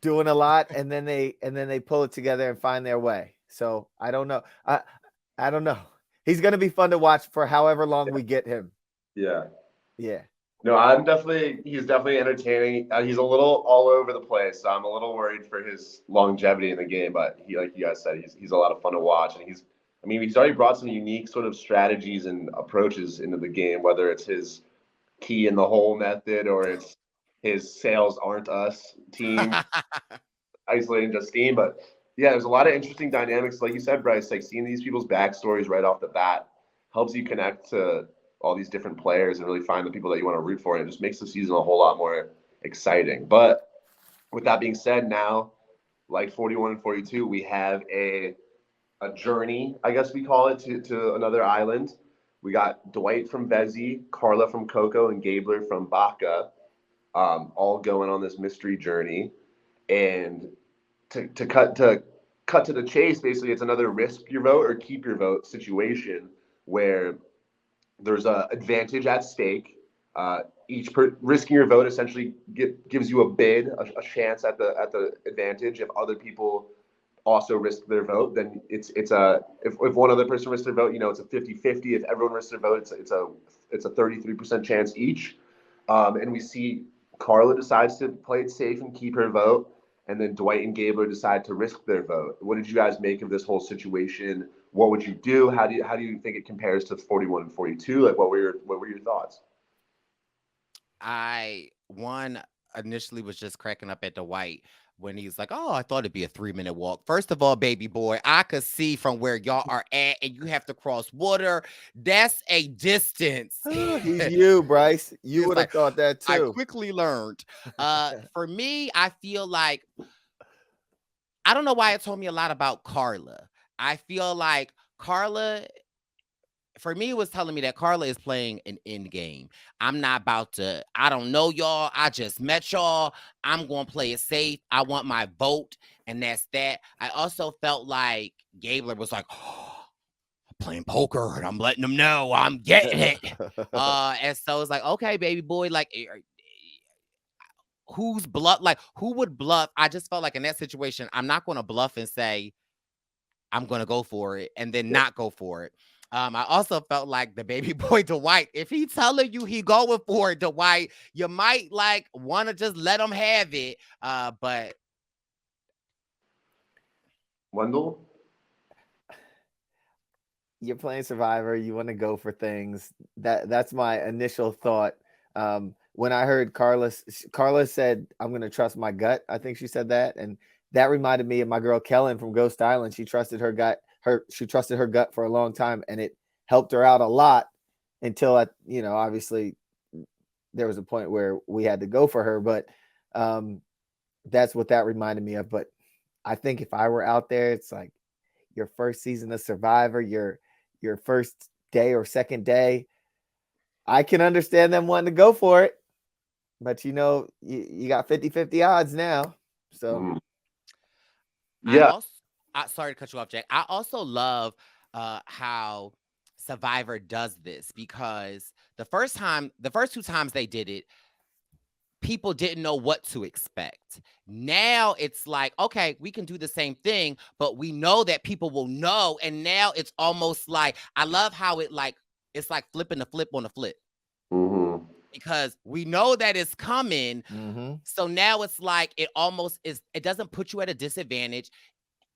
E: doing a lot and then they pull it together and find their way. So I don't know. I don't know. He's going to be fun to watch for however long we get him.
D: Yeah.
C: No,
D: he's definitely entertaining. He's a little all over the place. So I'm a little worried for his longevity in the game, but he, like you guys said, he's a lot of fun to watch. And he's already brought some unique sort of strategies and approaches into the game, whether it's his key in the hole method or it's his sales aren't us team, isolating Justine. But yeah, there's a lot of interesting dynamics. Like you said, Brice, like seeing these people's backstories right off the bat helps you connect to all these different players and really find the people that you want to root for. And it just makes the season a whole lot more exciting. But with that being said, now, like 41 and 42, we have a journey, I guess we call it, to another island. We got Dwight from Vezi, Carla from Coco, and Gabler from Baca, all going on this mystery journey. And to cut to the chase, basically, it's another risk your vote or keep your vote situation where there's an advantage at stake. Risking your vote essentially gives you a bid, a chance at the advantage. If other people also risk their vote, then if one other person risks their vote, it's a 50-50. If everyone risks their vote, it's a 33% chance each. And we see Carla decides to play it safe and keep her vote, and then Dwight and Gabler decide to risk their vote. What did you guys make of this whole situation? What would you do? How do you think it compares to 41 and 42? Like, what were your thoughts?
C: I initially was just cracking up at Dwight when he's like, "Oh, I thought it'd be a 3-minute walk." First of all, baby boy, I could see from where y'all are at, and you have to cross water. That's a distance.
E: He's you, Brice. You
C: He's
E: would have
C: like,
E: thought that
C: I
E: too.
C: quickly learned. For me, I feel like I don't know why it told me a lot about Carla. I feel like Carla, for me, it was telling me that Carla is playing an end game. I'm not about to, I don't know y'all. I just met y'all. I'm going to play it safe. I want my vote, and that's that. I also felt like Gabler was like, oh, I'm playing poker, and I'm letting them know I'm getting it. And so it's like, okay, baby boy, like, who's bluff? Like, who would bluff? I just felt like in that situation, I'm not going to bluff and say, I'm going to go for it and then not go for it. I also felt like the baby boy Dwight, if he telling you he going for it, Dwight, you might like want to just let him have it. But
D: Wendell?
E: You're playing Survivor. You want to go for things. That's my initial thought. When I heard Carla said, "I'm going to trust my gut," I think she said that, and that reminded me of my girl Kellen from Ghost Island. She trusted her gut. She trusted her gut for a long time, and it helped her out a lot until obviously there was a point where we had to go for her. But that's what that reminded me of. But I think if I were out there, it's like your first season of Survivor, your first day or second day. I can understand them wanting to go for it, but you got 50-50 odds now. So
D: yeah,
C: sorry to cut you off, Jack. I also love how Survivor does this, because the first 2 times they did it, people didn't know what to expect. Now it's like, okay, we can do the same thing, but we know that people will know. And now it's almost like, I love how it's like flipping the flip on the flip.
D: Mm-hmm.
C: Because we know that it's coming.
E: Mm-hmm.
C: So now it's like, it almost is, it doesn't put you at a disadvantage.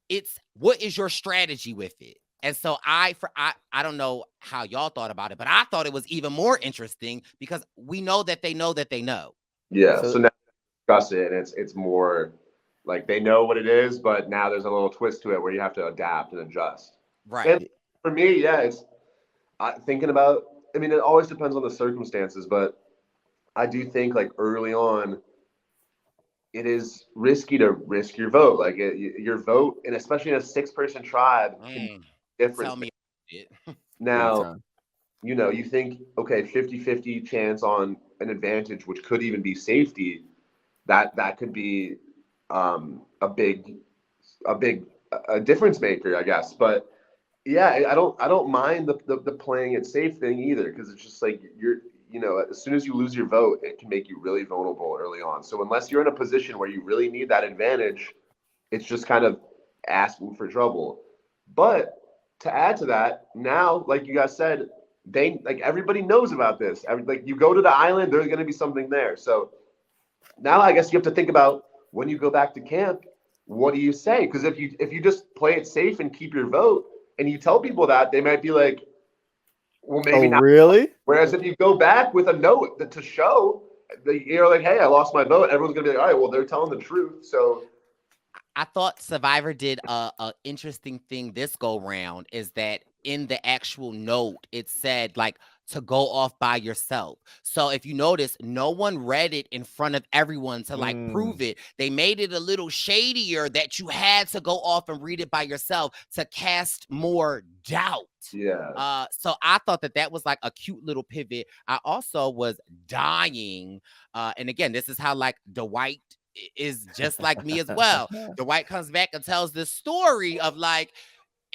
C: It's what is your strategy with it? And so I don't know how y'all thought about it, but I thought it was even more interesting because we know that they know that they know.
D: Yeah. So now discuss it, and it's more like they know what it is, but now there's a little twist to it where you have to adapt and adjust.
C: Right.
D: And for me, yeah, it's thinking about. I mean, it always depends on the circumstances, but I do think like early on, it is risky to risk your vote. Like your vote, and especially in a 6-person tribe, can difference.
C: Tell me it.
D: Now, you think, okay, 50-50 chance on an advantage, which could even be safety. That could be a big difference maker, I guess. But yeah, I don't mind the playing it safe thing either, because it's just like as soon as you lose your vote, it can make you really vulnerable early on. So unless you're in a position where you really need that advantage, it's just kind of asking for trouble. But to add to that, now, like you guys said, everybody knows about this. Like you go to the island, there's going to be something there. So now I guess you have to think about when you go back to camp, what do you say? Because if you just play it safe and keep your vote, and you tell people that, they might be like, well, maybe not.
E: Really?
D: Whereas if you go back with a note to show, you're like, hey, I lost my vote. Everyone's gonna be like, all right, well, they're telling the truth. So
C: I thought Survivor did a interesting thing this go round, is that in the actual note, it said like to go off by yourself. So if you notice, no one read it in front of everyone to like prove it. They made it a little shadier that you had to go off and read it by yourself to cast more doubt.
D: Yeah.
C: So I thought that was like a cute little pivot. I also was dying. And again, this is how like Dwight is just like me as well. Dwight comes back and tells this story of like,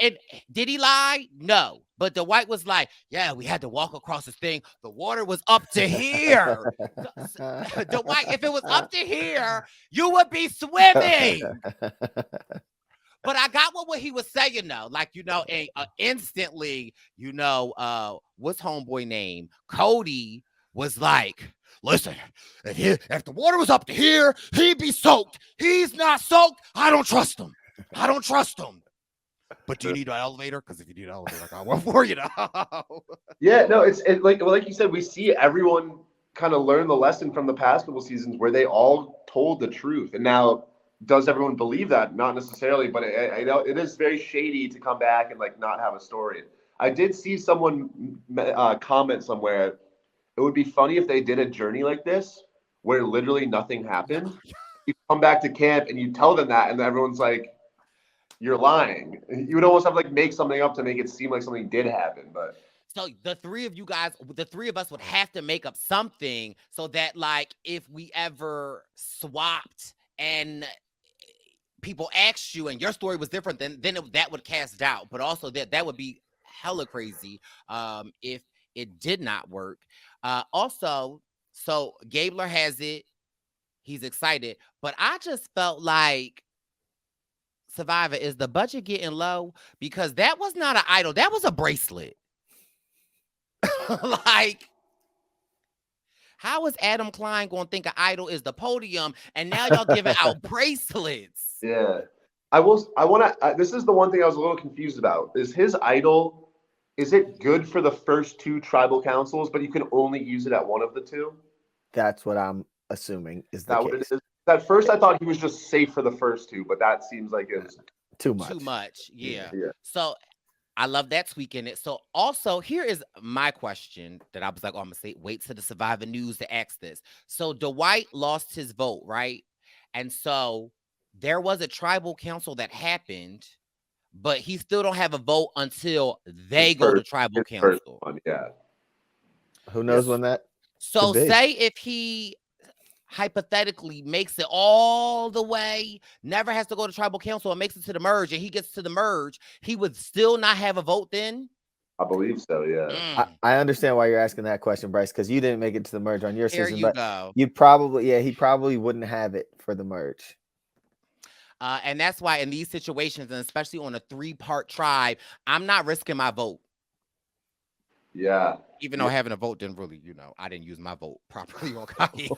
C: and did he lie? No. But Dwight was like, yeah, we had to walk across this thing. The water was up to here. Dwight, if it was up to here, you would be swimming. But I got what he was saying though. Like, instantly, what's homeboy name? Cody was like, listen, if the water was up to here, he'd be soaked. He's not soaked. I don't trust him. I don't trust him. But do you need an elevator? Because if you need an elevator, I got one for you.
D: Yeah, no, it's like you said, we see everyone kind of learn the lesson from the past couple seasons where they all told the truth. And now, does everyone believe that? Not necessarily, but I know it is very shady to come back and like not have a story. I did see someone comment somewhere. It would be funny if they did a journey like this where literally nothing happened. You come back to camp and you tell them that, and everyone's like, you're lying. You would almost have to like make something up to make it seem like something did happen. But
C: so the three of us would have to make up something so that like if we ever swapped and people asked you and your story was different, then that would cast doubt. But also that would be hella crazy if it did not work. Also, so Gabler has it. He's excited. But I just felt like Survivor, is the budget getting low? Because that was not an idol. That was a bracelet. Like, how is Adam Klein going to think an idol is the podium and now y'all giving out bracelets?
D: yeah, this is the one thing I was a little confused about. Is his idol, is it good for the first two tribal councils, but you can only use it at one of the two?
E: That's what I'm assuming is the
D: That
E: case.
D: what it is? At first, I thought he was just safe for the first two, but that seems like it's
E: Too much.
C: Too much. Yeah.
D: Yeah.
C: So I love that tweak in it. So also here is my question that I was like, oh, I'm gonna say wait to the Survivor News to ask this. So Dwight lost his vote, right? And so there was a tribal council that happened, but he still don't have a vote until they go to tribal
D: his first
C: council.
D: one, yeah.
E: Who knows
C: Yes.
E: when that
C: So
E: could be.
C: say if he hypothetically makes it all the way, never has to go to tribal council and makes it to the merge, and he gets to the merge, he would still not have a vote then?
D: I believe so, yeah.
E: I understand why you're asking that question, Brice, because you didn't make it to the merge on your
C: Here
E: season,
C: you
E: but
C: go.
E: he probably wouldn't have it for the merge.
C: And that's why in these situations, and especially on a 3-part tribe, I'm not risking my vote.
D: Yeah.
C: Even though having a vote didn't really, I didn't use my vote properly on Kanye.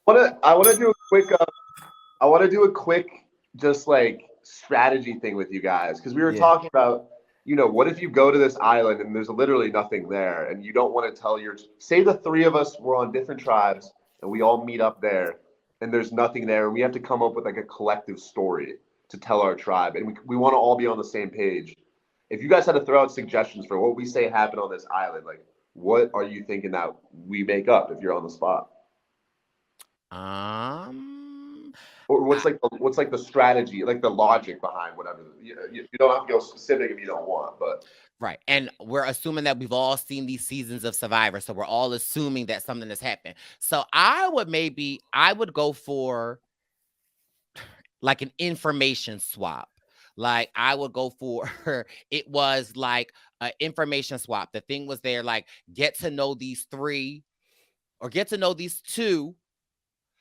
D: I want to do a quick just like strategy thing with you guys, because we were talking about, what if you go to this island and there's literally nothing there, and you don't want to tell say the three of us were on different tribes and we all meet up there and there's nothing there, and we have to come up with like a collective story to tell our tribe, and we want to all be on the same page. If you guys had to throw out suggestions for what we say happened on this island, like what are you thinking that we make up if you're on the spot? Or what's like the strategy, like the logic behind whatever? You don't have to go specific if you don't want, but
C: Right. And we're assuming that we've all seen these seasons of Survivor. So we're all assuming that something has happened. So I would go for like an information swap. Like I would go for, it was like an information swap. The thing was there, like get to know these three or get to know these two,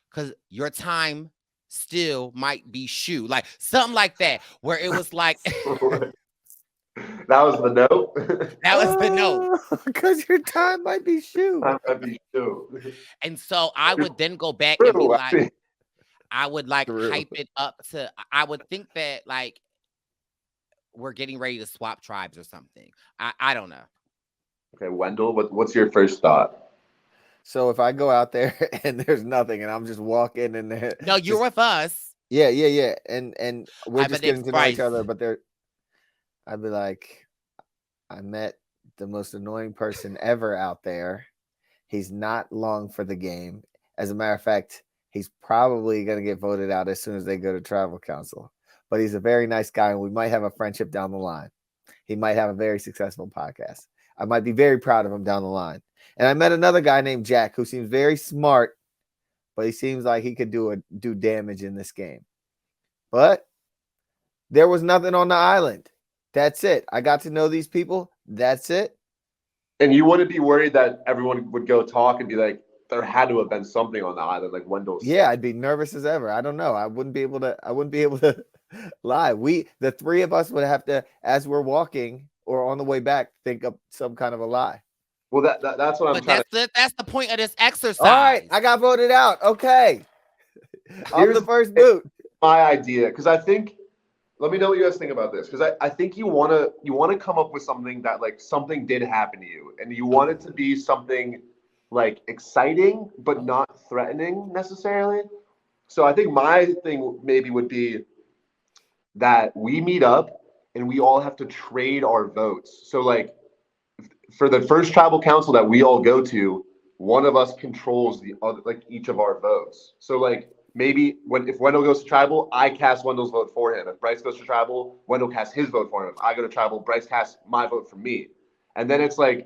C: because your time still might be shoe. Like something like that, where it was like...
D: That was the note.
C: That was the note.
E: Because your time might be shoe.
C: And so I would then go back and be like, I would like hype it up to, I would think that like we're getting ready to swap tribes or something. I don't know.
D: Okay, Wendell, what's your first thought?
E: So if I go out there and there's nothing and I'm just walking in there.
C: No, you're with us.
E: Yeah. And we're just getting to know each other, but I'd be like, I met the most annoying person ever out there. He's not long for the game. As a matter of fact, he's probably going to get voted out as soon as they go to tribal council. But he's a very nice guy, and we might have a friendship down the line. He might have a very successful podcast. I might be very proud of him down the line. And I met another guy named Jack who seems very smart, but he seems like he could do damage in this game. But there was nothing on the island. That's it. I got to know these people. That's it.
D: And you wouldn't be worried that everyone would go talk and be like, there had to have been something on the island, like Wendell said.
E: Yeah, I'd be nervous as ever. I don't know. I wouldn't be able to lie. The three of us would have to, as we're walking or on the way back, think up some kind of a lie.
D: Well, that's what I'm
C: But
D: trying
C: that's the point of this exercise.
E: All right, I got voted out. Okay. I'm the
D: Here's-
E: first boot.
D: my idea, because I think, let me know what you guys think about this, because I think you wanna come up with something that like something did happen to you, and you want it to be something like exciting but not threatening necessarily. So I think my thing maybe would be that we meet up and we all have to trade our votes. So like for the first tribal council that we all go to, one of us controls the other, like each of our votes. So like maybe if Wendell goes to tribal, I cast Wendell's vote for him. If Brice goes to tribal, Wendell casts his vote for him. If I go to tribal, Brice casts my vote for me. And then it's like,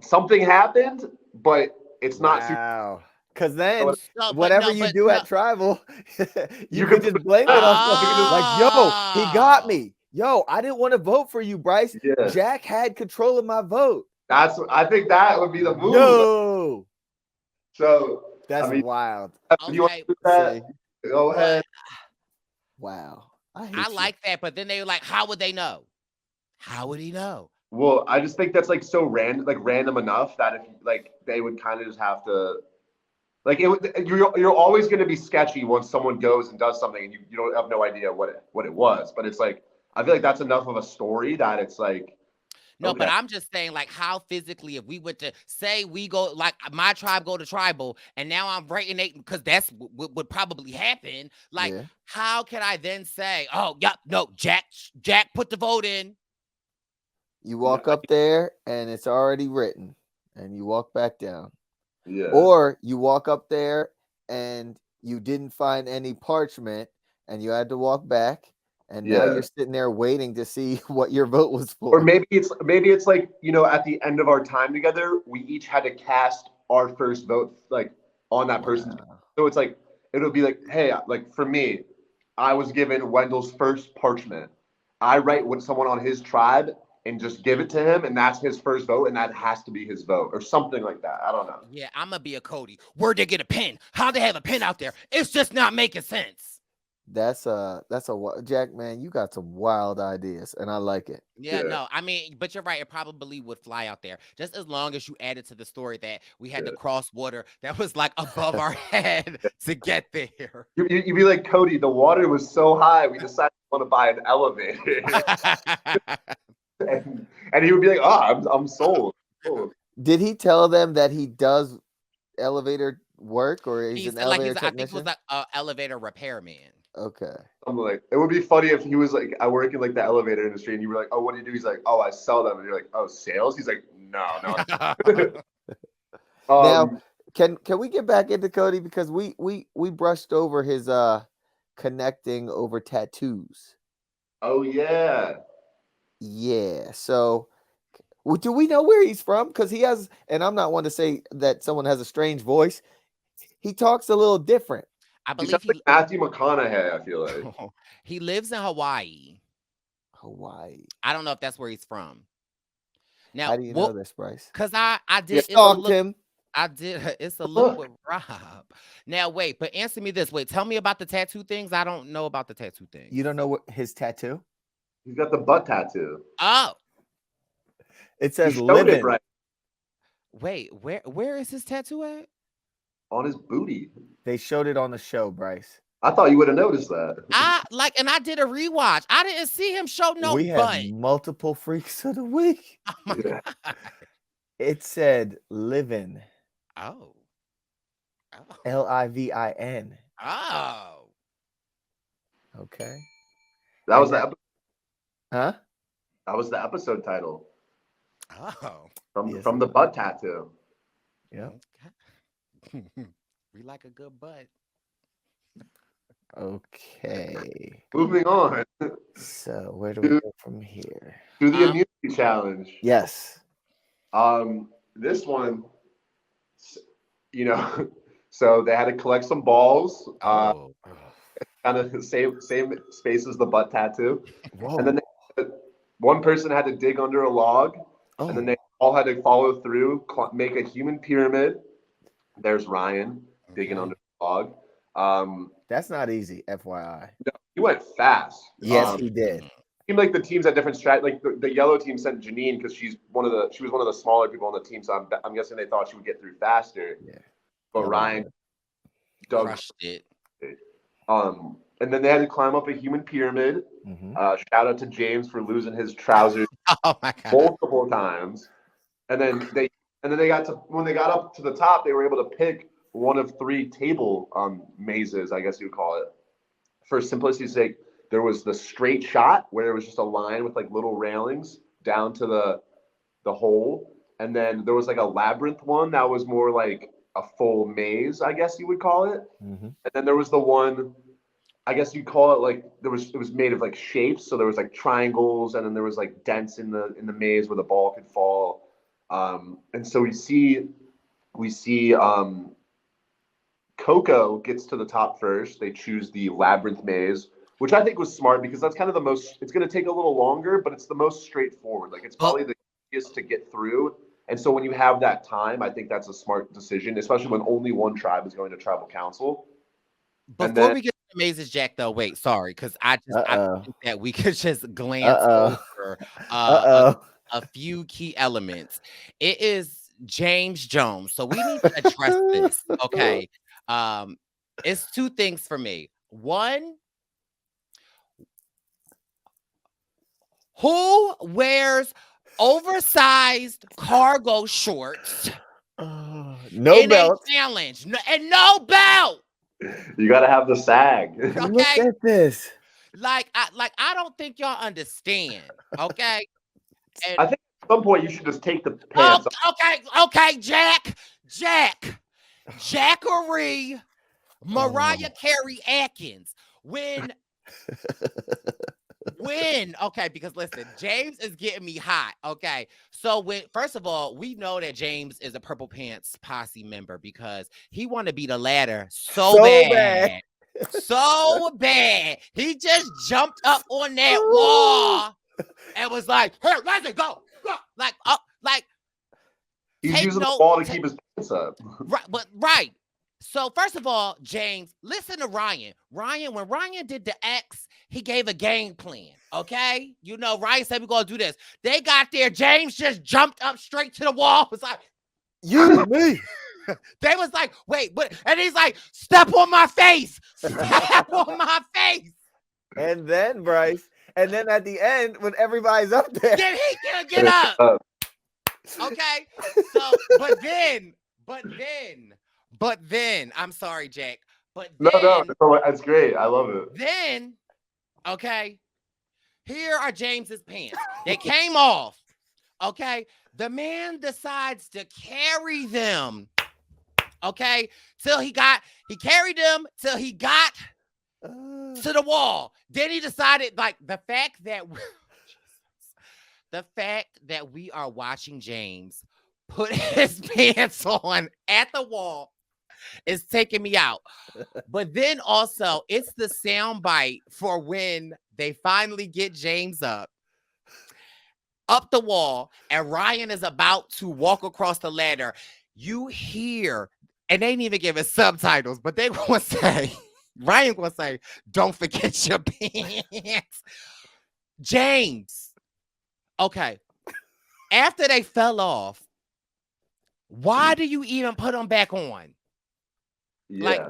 D: something happened, but it's not super.
E: Wow. Because then
D: No,
C: but
E: whatever
C: no,
E: you
C: but
E: do
C: no.
E: at tribal, you
D: You
E: can
D: can
E: just blame it on
C: Oh.
E: something. Like, yo, he got me. Yo, I didn't want to vote for you, Brice.
D: Yeah.
E: Jack had control of my vote.
D: I think that would be the move.
E: Yo,
D: So
E: that's
D: I mean,
E: wild.
D: if you want
C: Okay.
D: to do that,
E: See?
D: go ahead.
E: Wow. I hate
C: I
E: you.
C: like that, but then they were like, how would they know? How would he know?
D: Well, I just think that's like so random enough that if like they would kind of just have to, like you're always going to be sketchy once someone goes and does something and you don't have no idea what it was. But it's like I feel like that's enough of a story that it's like.
C: No,
D: Okay.
C: but I'm just saying, like, how physically, if we were to say we go, like, my tribe go to tribal, and now I'm writing it because that's what would probably happen. Like,
E: Yeah.
C: how can I then say, oh, yep, no, Jack put the vote in?
E: You walk up there and it's already written, and you walk back down.
D: Yeah.
E: Or you walk up there and you didn't find any parchment and you had to walk back, and now
D: Yeah.
E: you're sitting there waiting to see what your vote was for.
D: Or maybe it's like, at the end of our time together, we each had to cast our first vote like on that person.
E: Wow.
D: So it's like it'll be like, hey, like for me, I was given Wendell's first parchment. I write with someone on his tribe and just give it to him, and that's his first vote, and that has to be his vote, or something like that. I don't know.
C: Yeah, I'm gonna be a Cody. Where'd they get a pen? How'd they have a pen out there? It's just not making sense.
E: That's a Jack, man, you got some wild ideas and I like it.
C: Yeah,
D: Yeah.
C: no, I mean, but you're right. It probably would fly out there, just as long as you added to the story that we had to cross water that was like above our head to get there.
D: You'd be like, Cody, the water was so high, we decided we want to buy an elevator. and he would be like, oh, I'm sold.
E: Did he tell them that he does elevator work, or he's an
C: like
E: elevator
C: I think he was
E: technician?
C: like an elevator repairman.
E: Okay.
D: I'm like, it would be funny if he was like, I work in like the elevator industry, and you were like, oh, what do you do? He's like, oh, I sell them, and you're like, oh, sales? He's like, no.
E: Now, can we get back into Cody, because we brushed over his connecting over tattoos.
D: Oh yeah.
E: Yeah. So, do we know where he's from? Because he has, and I'm not one to say that someone has a strange voice. He talks a little different.
C: I
D: He
C: believe
D: sounds like Matthew McConaughey, I feel like.
C: he lives in Hawaii.
E: Hawaii.
C: I don't know if that's where he's from. Now,
E: How do you know this, Brice?
C: Because I did.
E: You
C: it's a
E: stalked
C: look-
E: him.
C: I did. It's a look with Rob. Now, wait, but answer me this. Wait, tell me about the tattoo things. I don't know about the tattoo thing.
E: You don't know what his tattoo?
D: He's got the butt tattoo.
C: Oh,
E: It
D: He
E: says
D: showed
E: living.
D: it right
C: wait, where is his tattoo at?
D: on his booty.
E: They showed it on the show, Brice.
D: I thought you would have noticed that.
C: And I did a rewatch. I didn't see him show no
E: we
C: butt.
E: have multiple freaks of the week.
C: Oh my
D: Yeah.
C: God.
E: It said living.
C: Oh.
E: Livin.
C: Oh.
E: Okay.
D: That was the
E: Huh?
D: that was the episode title
C: Oh.
E: Yes,
D: from
E: it
D: the
E: was.
D: butt tattoo.
E: Yeah.
C: We like a good butt.
E: Okay.
D: Moving on
E: So where do we go from here?
D: to the immunity challenge.
E: Yes.
D: This one, so they had to collect some balls,
C: Oh.
D: kind of the same space as the butt tattoo,
E: Whoa.
D: and then one person had to dig under a log,
E: Oh.
D: and then they all had to follow through, make a human pyramid. There's Ryan digging under the log.
E: That's not easy, FYI.
D: He went fast.
E: Yes, he did.
D: seemed like the teams had different strat. Like the yellow team sent Janine because she was one of the smaller people on the team. So I'm guessing they thought she would get through faster.
E: Yeah.
D: But Ryan dug
C: Crushed it.
D: And then they had to climb up a human pyramid.
E: Mm-hmm.
D: Shout out to James for losing his trousers
C: Oh my god.
D: multiple times. And then they got to when they got up to the top, they were able to pick one of 3 table mazes, I guess you would call it. For simplicity's sake, there was the straight shot where there was just a line with like little railings down to the hole, and then there was like a labyrinth one that was more like a full maze, I guess you would call it.
E: Mm-hmm.
D: And then there was the one, I guess you'd call it like it was made of like shapes, so there was like triangles, and then there was like dents in the maze where the ball could fall. And so we see Coco gets to the top first. They choose the Labyrinth Maze, which I think was smart because that's kind of the most, it's going to take a little longer, but it's the most straightforward. Like it's probably the easiest to get through. And so when you have that time, I think that's a smart decision, especially when only one tribe is going to tribal council.
C: Before we get to the mazes, Jack, though, wait, sorry, because I think that we could just glance over a few key elements. It is James Jones, so we need to address this. Okay, it's 2 things for me. One, who wears oversized cargo shorts?
E: No belt.
C: Challenge, no belt.
D: You got to have the sag.
C: Okay?
E: Look at this.
C: Like I don't think y'all understand. Okay. And,
D: I think at some point you should just take the pants off.
C: Okay, Jackery, Mariah Carey Atkins. When, okay, because listen, James is getting me hot. Okay, so first of all, we know that James is a Purple Pants posse member because he want to be the ladder so bad. So bad. He just jumped up on that wall and was like, "Here, let's go." Like
D: he's using the ball to keep his pants up.
C: Right. So first of all, James, listen to Ryan. When Ryan did the X, he gave a game plan. Okay, Ryan said we're gonna do this. They got there. James just jumped up straight to the wall. Was like,
E: "You me."
C: They was like, "Wait, what?" And he's like, "Step on my face. Step on my face."
E: And then Brice. And then at the end, when everybody's up there,
C: then he can get up. Okay. So, but then, I'm sorry, Jack. But then,
D: no, that's great. I love it.
C: Then, okay, here are James's pants. They came off. Okay. The man decides to carry them. Okay. He carried them till he got to the wall. Then he decided, like, the fact that we are watching James put his pants on at the wall is taking me out. But then also, it's the soundbite for when they finally get James up the wall, and Ryan is about to walk across the ladder. You hear, and they didn't even give us subtitles, but they gonna say, Ryan gonna say, "Don't forget your pants." James. Okay. After they fell off, why do you even put them back on?
D: Yeah.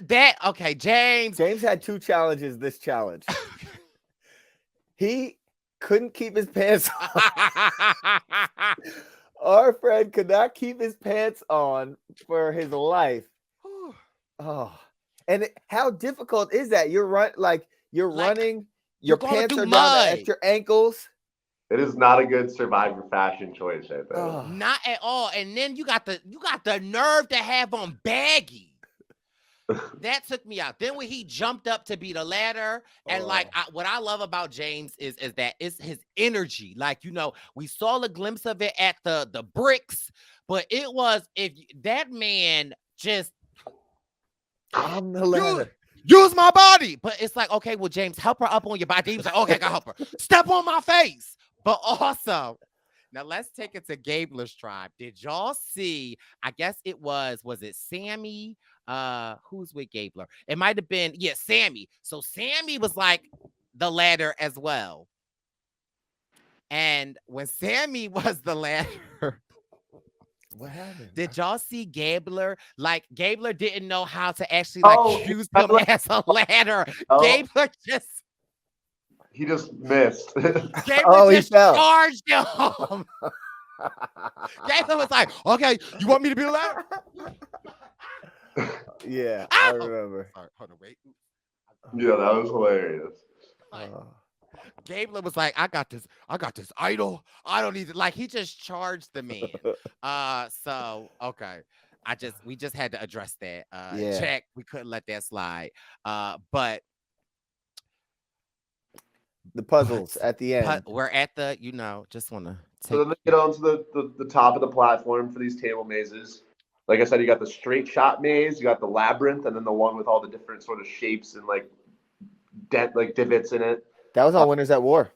C: That. Okay, James.
E: James had 2 challenges this challenge. He couldn't keep his pants on. Our friend could not keep his pants on for his life. Oh, and how difficult is that? You're running. Your pants are down at your ankles.
D: It is not a good Survivor fashion choice, I think.
C: Not at all. And then you got the nerve to have on baggy. That took me out. Then when he jumped up to be the ladder, and what I love about James is that it's his energy. Like, we saw a glimpse of it at the bricks, but it was, if that man just
E: on the ladder.
C: Use my body. But it's like, okay, well, James, help her up on your body. He was like, okay, I got help her. Step on my face. But also, now let's take it to Gabler's tribe. Did y'all see? I guess it was it Sammy? Who's with Gabler? It might have been, Sammy. So Sammy was like, the ladder as well. And when Sammy was the ladder,
E: What happened?
C: did y'all see Gabler? Like Gabler didn't know how to actually
D: Oh,
C: use
D: I
C: him
D: like-
C: as a ladder.
D: Oh.
C: Gabler just
D: He just missed.
C: Gabler
E: He
C: just
E: fell.
C: charged him. Gabler was like, "Okay, you want me to be the ladder?"
E: Yeah, I
C: Ow!
E: remember.
C: Sorry, hold on, wait.
D: Yeah, that was hilarious.
C: Gabler was like, I got this idol. I don't need to, like, he just charged the man. So okay. We just had to address that.
E: Yeah.
C: Check. We couldn't let that slide. But
E: The puzzles at the end.
C: we're at the, just wanna
D: So then they get onto the top of the platform for these table mazes. Like I said, you got the straight shot maze, you got the labyrinth, and then the one with all the different sort of shapes and like divots in it.
E: That was on Winners at War.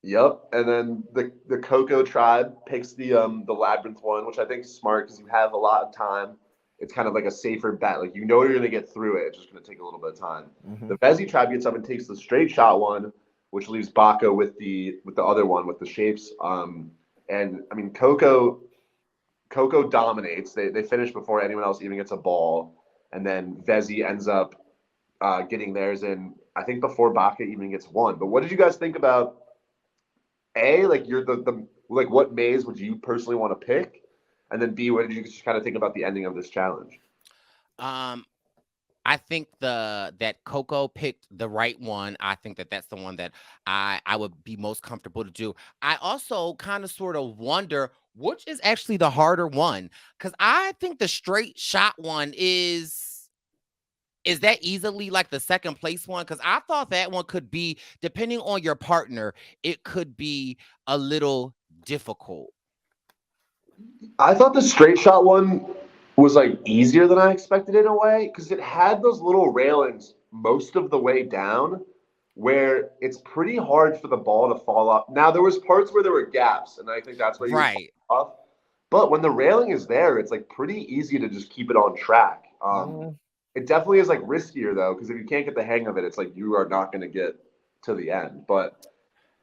D: Yep. And then the Coco tribe picks the labyrinth one, which I think is smart because you have a lot of time. It's kind of like a safer bet. Like you're gonna get through it. It's just gonna take a little bit of time.
E: Mhm.
D: The Vezi tribe gets up and takes the straight shot one, which leaves Baca with the other one with the shapes. And I mean Coco dominates. They finish before anyone else even gets a ball, and then Vezi ends up getting theirs in, I think, before Baca even gets one. But what did you guys think about like you're the like what maze would you personally want to pick? And then B, what did you just kind of think about the ending of this challenge?
C: I think that Coco picked the right one. I think that's the one that I would be most comfortable to do. I also kind of sort of wonder which is actually the harder one, because I think the straight shot one is that easily like the second place one? Because I thought that one could be, depending on your partner, it could be a little difficult.
D: I thought the straight shot one was like easier than I expected in a way, because it had those little railings most of the way down where it's pretty hard for the ball to fall off. Now there was parts where there were gaps, and I think that's where you
C: Right.
D: fall off. But when the railing is there, it's like pretty easy to just keep it on track. It definitely is like riskier though, because if you can't get the hang of it, it's like you are not going to get to the end. But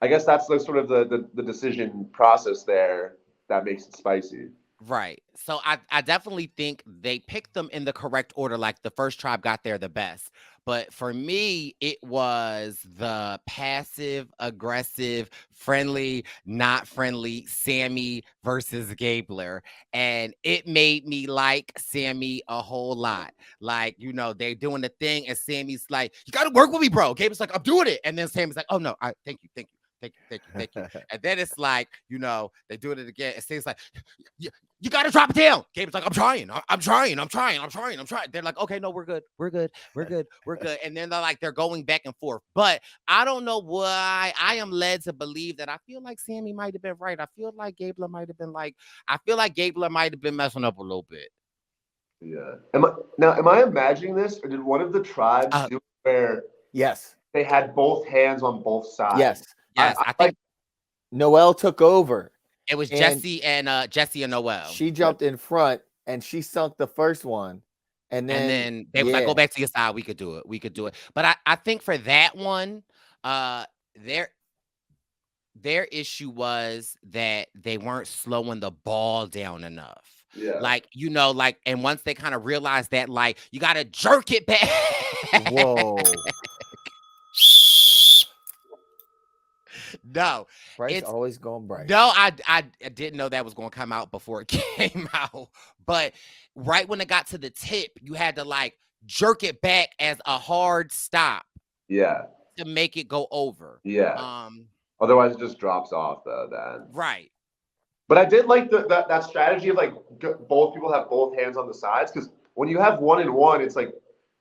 D: I guess that's the sort of the decision process there that makes it spicy.
C: Right. So I definitely think they picked them in the correct order. Like the first tribe got there the best. But for me, it was the passive, aggressive, friendly, not friendly Sammy versus Gabler. And it made me like Sammy a whole lot. Like, they're doing the thing, and Sammy's like, "You got to work with me, bro." Gabler's like, "I'm doing it." And then Sammy's like, "Oh, no, thank you. Thank you. And then it's like, they do it again. And Sam's like, you got to drop it down. Gabe's like, I'm trying. They're like, okay, no, we're good. And then they're going back and forth. But I don't know why I am led to believe that I feel like Sammy might have been right. I feel like Gabler might have been messing up a little bit.
D: Yeah. Am I imagining this, or did one of the tribes do it where
E: Yes.
D: they had both hands on both sides?
E: Yes.
C: Yes, I think
E: Noelle took over.
C: it was Jesse and Noelle.
E: She jumped in front and she sunk the first one. And then
C: they was like, "Go back to your side. We could do it. But I think for that one, their issue was that they weren't slowing the ball down enough.
D: Yeah.
C: And once they kind of realized that, you got to jerk it back.
E: Whoa.
C: No,
E: Brice always going Brice.
C: No, I didn't know that was going to come out before it came out. But right when it got to the tip, you had to jerk it back as a hard stop.
D: Yeah.
C: To make it go over.
D: Yeah. Otherwise, it just drops off then.
C: Right.
D: But I did like that strategy of both people have both hands on the sides, because when you have 1 and 1, it's like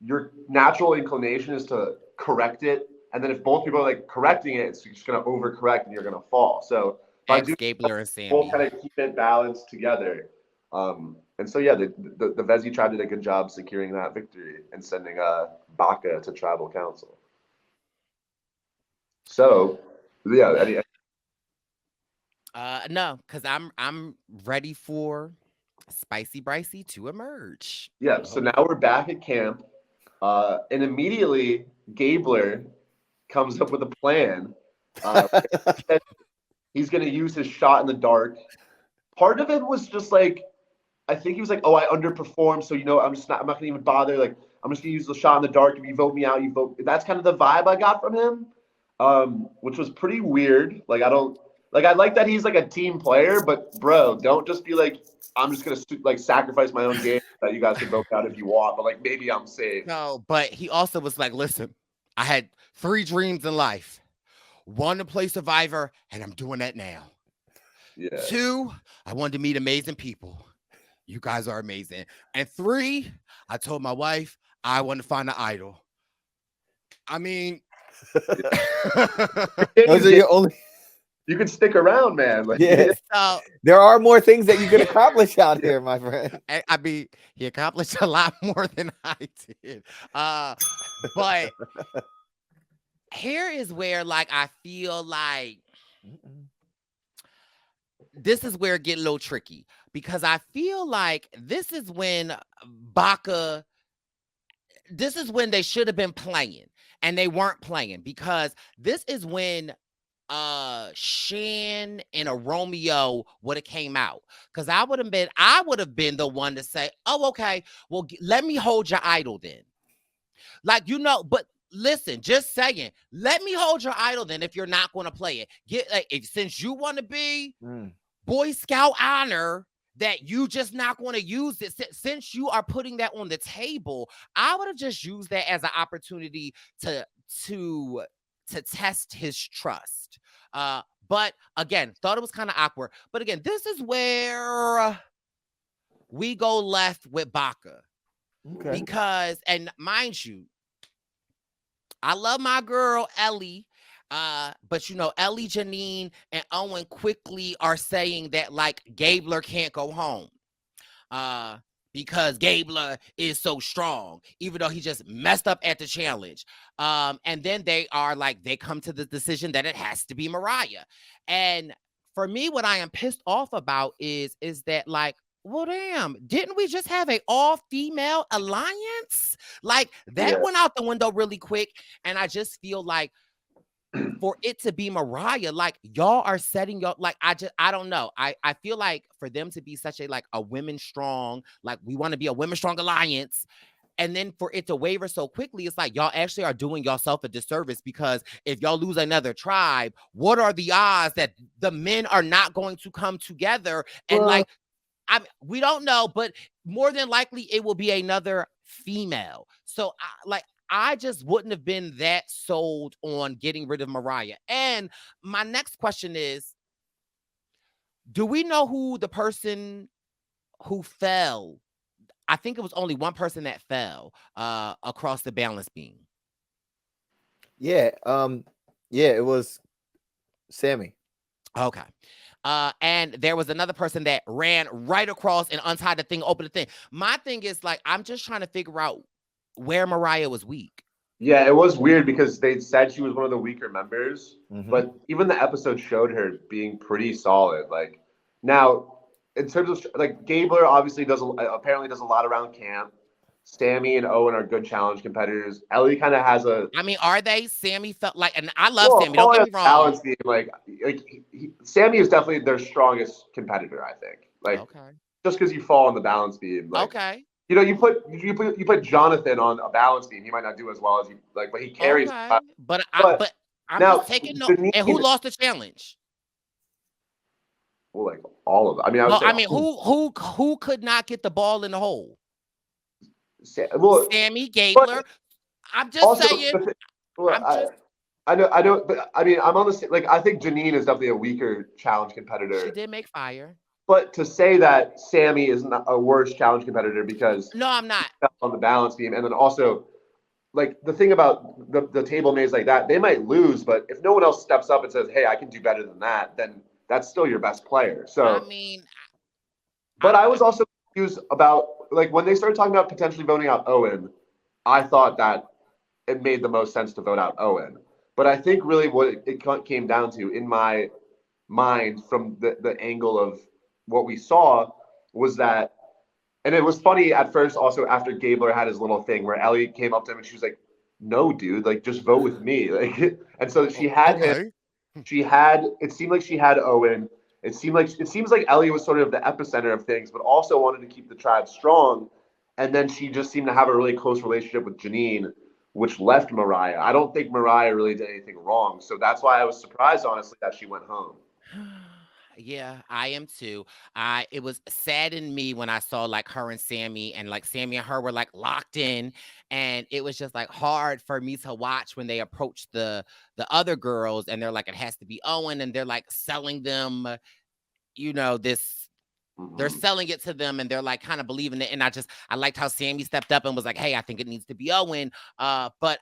D: your natural inclination is to correct it. And then if both people are correcting it, it's just going to overcorrect and you're going to fall. So
C: Gabler and Sammy
D: both kind of keep it balanced together. And so yeah, the Vezi tribe did a good job securing that victory and sending Baca to tribal council. So yeah,
C: no, because I'm ready for Spicy Bricey to emerge.
D: Yeah. So now we're back at camp, and immediately Gabler comes up with a plan. He's going to use his shot in the dark. Part of it was just like, I think he was like, "Oh, I underperformed, so I'm not going to even bother. Like, I'm just going to use the shot in the dark. If you vote me out, you vote." That's kind of the vibe I got from him, which was pretty weird. Like, I like that he's like a team player, but bro, don't just be like, "I'm just going to like sacrifice my own game that you guys can vote out if you want, but like maybe I'm safe."
C: No, but he also was like, listen, I had 3 dreams in life. 1 to play Survivor, and I'm doing that now.
D: Yeah.
C: 2, I wanted to meet amazing people. You guys are amazing. And 3, I told my wife I want to find an idol. I mean,
E: Those are your only.
D: You can stick around, man. Like,
E: Yeah.
C: so,
E: There are more things that you can accomplish out here, my friend.
C: I mean, he accomplished a lot more than I did. But here is where, like, I feel like this is where it get a little tricky, because I feel like this is when they should have been playing and they weren't playing, because this is when Shan and a Romeo would have came out, because I would have been the one to say, "Oh, okay, well, let me hold your idol then." Like, but listen, just saying, let me hold your idol then if you're not going to play it. Since you want to be Boy Scout honor, that you just not going to use it, since you are putting that on the table, I would have just used that as an opportunity to test his trust. But again, thought it was kind of awkward. But again, this is where we go left with Baca.
E: Okay.
C: Because, and mind you, I love my girl Ellie, but Ellie, Janine, and Owen quickly are saying that like Gabler can't go home, because Gabler is so strong, even though he just messed up at the challenge. And then they come to the decision that it has to be Mariah. And for me, what I am pissed off about is that, like, well, damn, didn't we just have a all-female alliance? Like, that went out the window really quick. And I just feel like for it to be Mariah, like, y'all are setting y'all, like, I don't know. I feel like for them to be such a women strong, like, we want to be a women strong alliance, and then for it to waver so quickly, it's like y'all actually are doing yourself a disservice, because if y'all lose another tribe, what are the odds that the men are not going to come together? And we don't know, but more than likely it will be another female. So I just wouldn't have been that sold on getting rid of Mariah. And my next question is, do we know who the person who fell? I think it was only one person that fell across the balance beam.
E: Yeah. It was Sammy.
C: Okay. And there was another person that ran right across and untied the thing, opened the thing. My thing is, like, I'm just trying to figure out where Mariah was weak.
D: Yeah, it was weird because they said she was one of the weaker members, but even the episode showed her being pretty solid. Like, now, in terms of, like, Gabler obviously apparently does a lot around camp. Sammy and Owen are good challenge competitors. Ellie kind of has a.
C: I mean, are they? Sammy felt like, and I love Sammy. Don't get me wrong.
D: Balance being Sammy is definitely their strongest competitor, I think. Like, just because you fall on the balance beam. Like,
C: okay.
D: You put Jonathan on a balance beam, he might not do as well as you like, but he carries.
C: Okay. But I'm now, just taking note. And who lost the challenge?
D: Well, like all of them. I mean,
C: who could not get the ball in the hole? Sammy, Gabler. I'm just saying.
D: I know, but I mean, I'm on the like. I think Janine is definitely a weaker challenge competitor.
C: She did make fire.
D: But to say that Sammy is not a worse challenge competitor because
C: no, I'm not
D: on the balance beam, and then also, like, the thing about the table maze like that, they might lose, but if no one else steps up and says, "Hey, I can do better than that," then that's still your best player. So
C: I mean,
D: but I was also confused about, like, when they started talking about potentially voting out Owen, I thought that it made the most sense to vote out Owen. But I think really what it came down to, in my mind, from the angle of what we saw, was that, and it was funny at first also after Gabler had his little thing where Ellie came up to him and she was like, no, dude, like just vote with me. Like, and so she had him.
C: Okay.
D: She had. It seemed like she had Owen. It seems like Ellie was sort of the epicenter of things, but also wanted to keep the tribe strong. And then she just seemed to have a really close relationship with Janine, which left Mariah. I don't think Mariah really did anything wrong, so that's why I was surprised, honestly, that she went home.
C: Yeah, I am too. It was sad in me when I saw like her and Sammy, and like Sammy and her were like locked in, and it was just like hard for me to watch when they approached the other girls, and they're like it has to be Owen, and they're like selling them, this they're
D: Mhm.
C: selling it to them, and they're like kind of believing it. And I liked how Sammy stepped up and was like, hey, I think it needs to be Owen. But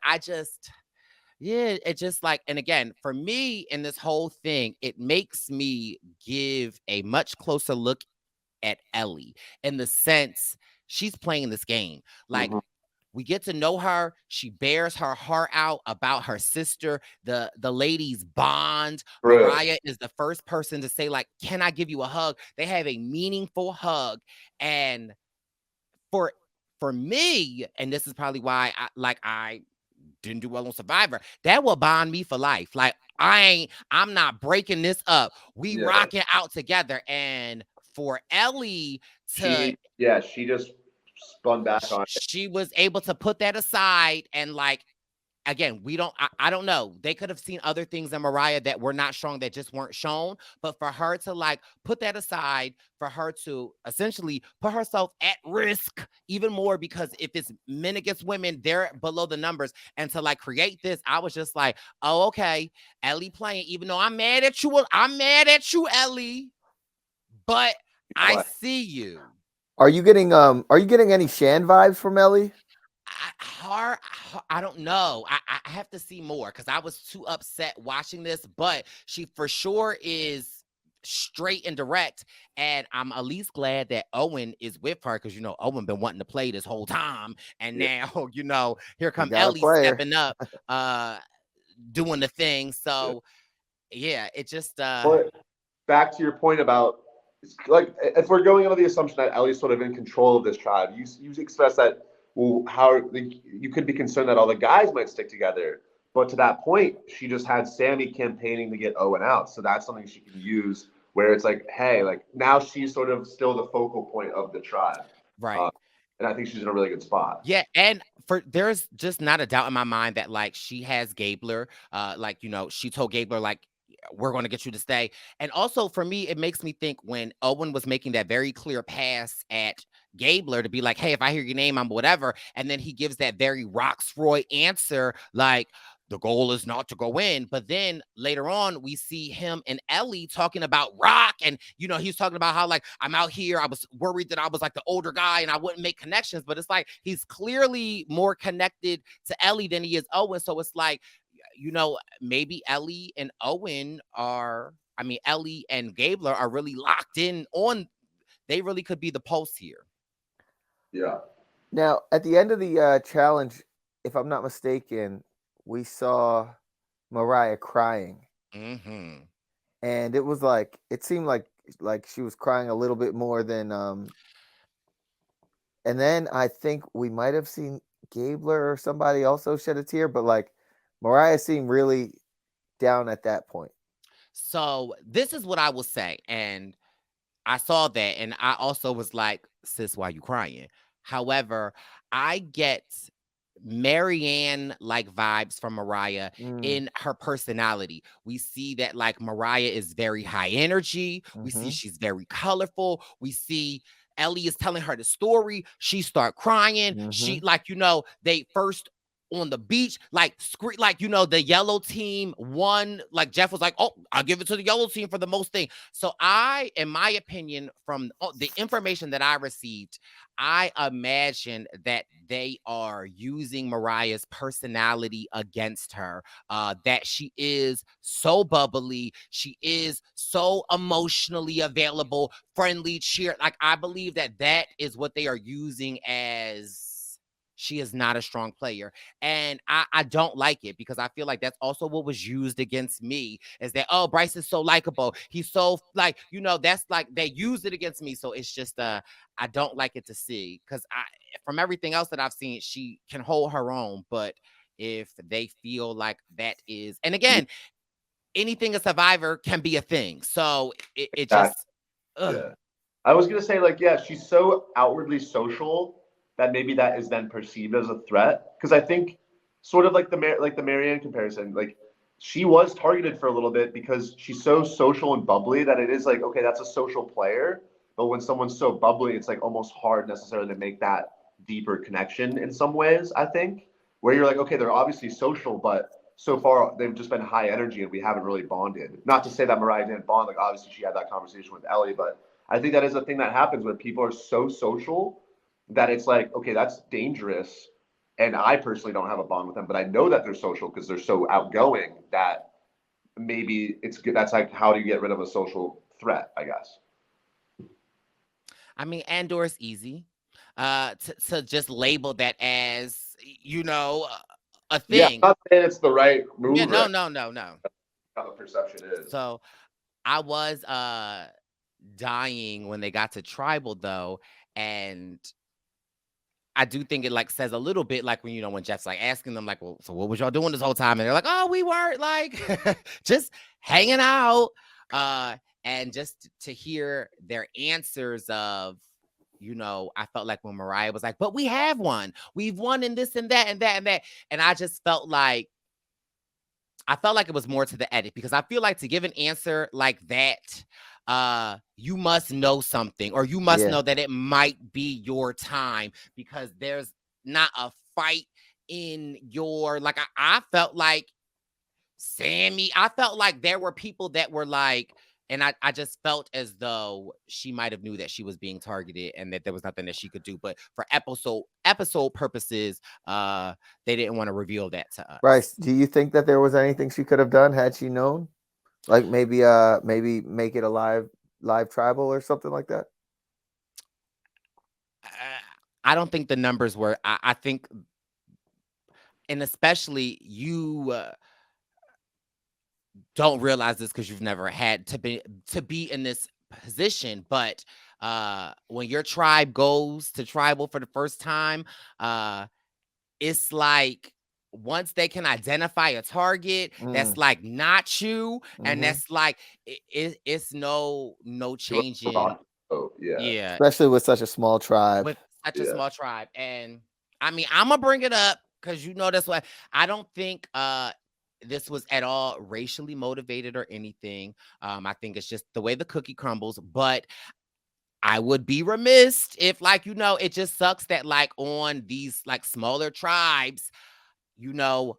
C: yeah, it just like, and again, for me in this whole thing, it makes me give a much closer look at Ellie in the sense she's playing this game. Like,
D: Mhm.
C: we get to know her. She bears her heart out about her sister. The ladies bond.
D: True.
C: Mariah is the first person to say, like, can I give you a hug? They have a meaningful hug. And for for me, and this is probably why I didn't do well on Survivor, that will bond me for life. Like, I'm not breaking this up. We
D: Yeah.
C: rocking out together. And for Ellie to
D: She just spun back on it.
C: she was able to put that aside, and like, again, I don't know, they could have seen other things in Mariah that were not strong, that just weren't shown. But for her to like put that aside, for her to essentially put herself at risk even more, because if it's men against women, they're below the numbers, and to like create this, I was just like, oh, okay, Ellie playing, even though I'm mad at you, Ellie, but I
D: But
C: see you.
E: Are you getting any Shan vibes from Ellie?
C: I don't know. I have to see more because I was too upset watching this, but she for sure is straight and direct. And I'm at least glad that Owen is with her, because Owen been wanting to play this whole time. And
D: yeah,
C: now, here
E: You
C: come
E: got a
C: Ellie
E: player.
C: stepping up, uh doing the thing. So yeah, it just
D: but back to your point about like if we're going under the assumption that Ellie's sort of in control of this tribe, you express that well, how like, you could be concerned that all the guys might stick together. But to that point, she just had Sammy campaigning to get Owen out, so that's something she can use. Where it's like, hey, like now she's sort of still the focal point of the tribe, uh,
C: right.
D: and I think she's in a really good spot.
C: Yeah, and there's just not a doubt in my mind that like she has Gabler. Like, she told Gabler like, we're going to get you to stay. And also for me, it makes me think when Owen was making that very clear pass at Gabler to be like, hey, if I hear your name, I'm whatever. And then he gives that very Roxroy answer, like, the goal is not to go in. But then later on, we see him and Ellie talking about Rock. And, he's talking about how, like, I'm out here. I was worried that I was like the older guy and I wouldn't make connections. But it's like he's clearly more connected to Ellie than he is Owen. So it's like, maybe Ellie and Gabler are really locked in on, they really could be the pulse here.
D: Yeah.
E: Now, at the end of the challenge, if I'm not mistaken, we saw Mariah crying,
C: Mm-hmm.
E: and it seemed like she was crying a little bit more than. And then I think we might have seen Gabler or somebody also shed a tear, but like Mariah seemed really down at that point.
C: So this is what I will say. And I saw that and I also was like, sis, why you crying? However, I get Marianne like vibes from Mariah
E: Mm,
C: in her personality. We see that like Mariah is very high energy. We see
E: hmm
C: she's very colorful. We see Ellie is telling her the story. She start crying.
E: hmm
C: She like, they first on the beach, like like the yellow team won. Like Jeff was like, "Oh, I'll give it to the yellow team for the most thing." So in my opinion, from the information that I received, I imagine that they are using Mariah's personality against her. That she is so bubbly, she is so emotionally available, friendly, cheer. Like I believe that is what they are using as. She is not a strong player. And I don't like it because I feel like that's also what was used against me is that, oh, Brice is so likable. He's so like, that's like they used it against me. So it's just I don't like it to see because from everything else that I've seen, she can hold her own. But if they feel like that is, and again, anything a Survivor can be a thing. So it just,
D: Yeah. I was gonna say, like, yeah, she's so outwardly social that maybe that is then perceived as a threat. Because I think, sort of like the Marianne comparison, like she was targeted for a little bit because she's so social and bubbly that it is like, okay, that's a social player. But when someone's so bubbly, it's like almost hard necessarily to make that deeper connection in some ways. I think where you're like, okay, they're obviously social, but so far they've just been high energy and we haven't really bonded. Not to say that Mariah didn't bond, like obviously she had that conversation with Ellie, but I think that is a thing that happens when people are so social that it's like, okay, that's dangerous. And I personally don't have a bond with them, but I know that they're social because they're so outgoing that maybe it's good. That's like, how do you get rid of a social threat, I guess.
C: I mean, Andor's easy. To just label that as, you know, a
D: Yeah, I'm
C: thing.
D: not saying it's the right move.
C: Yeah,
D: right?
C: no.
D: How the perception is.
C: So I was dying when they got to tribal though, and I do think it like says a little bit like when, you know, when Jeff's like asking them like, well, so what was y'all doing this whole time? And they're like, oh, we weren't, like just hanging out. And just to hear their answers of, you know, I felt like when Mariah was like, but we have won. We've won in this and that and that and that. And I felt like it was more to the edit, because I feel like to give an answer like that, you must know something, or you must know that it might be your time, because there's not a fight in your, like, I felt like Sammy, I felt like there were people that were like, and I just felt as though she might have knew that she was being targeted and that there was nothing that she could do. But for episode purposes, they didn't want to reveal that to us.
E: Brice, do you think that there was anything she could have done had she known? Like maybe make it a live tribal or something like that?
C: I don't think the numbers were. I think, and especially you don't realize this because you've never had to be in this position, but when your tribe goes to tribal for the first time, it's like once they can identify a target that's like not you, and that's like it's no changing.
D: Oh yeah,
E: especially with such a small tribe.
C: With such a small tribe. And I mean, I'm gonna bring it up because you know that's what I don't think this was at all racially motivated or anything. I think it's just the way the cookie crumbles. But I would be remiss if, like, you know, it just sucks that like on these like smaller tribes, you know,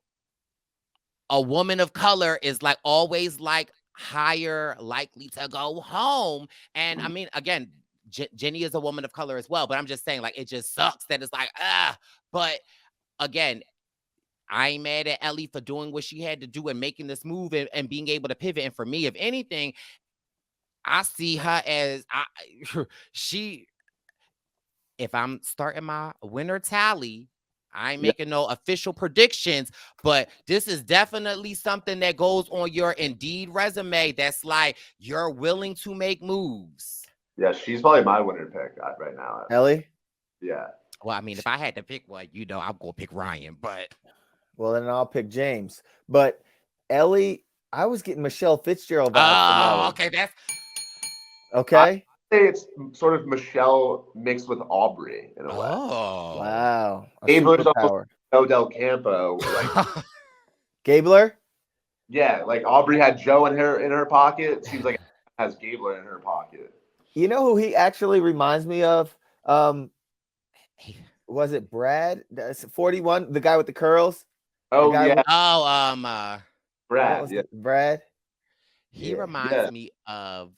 C: a woman of color is like always like higher likely to go home. And I mean, again, Jenny is a woman of color as well, but I'm just saying, like, it just sucks that it's like, but again, I ain't mad at Ellie for doing what she had to do and making this move and being able to pivot. And for me, if anything, I see her as if I'm starting my winner tally, I ain't making no official predictions, but this is definitely something that goes on your Indeed resume. That's like, you're willing to make moves.
D: Yeah, she's probably my winner pick right now.
E: Ellie?
D: Yeah.
C: Well, I mean, if I had to pick one, you know, I'm going to pick Ryan, but.
E: Well, then I'll pick James. But Ellie, I was getting Michelle Fitzgerald vibes from Ellie.
C: Okay, that's.
E: Okay.
D: I'd say it's sort of Michelle mixed with Aubrey in a way.
C: Oh.
E: Wow.
D: Gabler's almost Joe Del Campo. Like,
E: Gabler?
D: Yeah, like Aubrey had Joe in her pocket. It seems like it has Gabler in her pocket.
E: You know who he actually reminds me of? Was it Brad? That's 41, the guy with the curls.
D: Oh yeah.
E: Brad.
D: Yeah.
E: Brad.
C: He reminds me of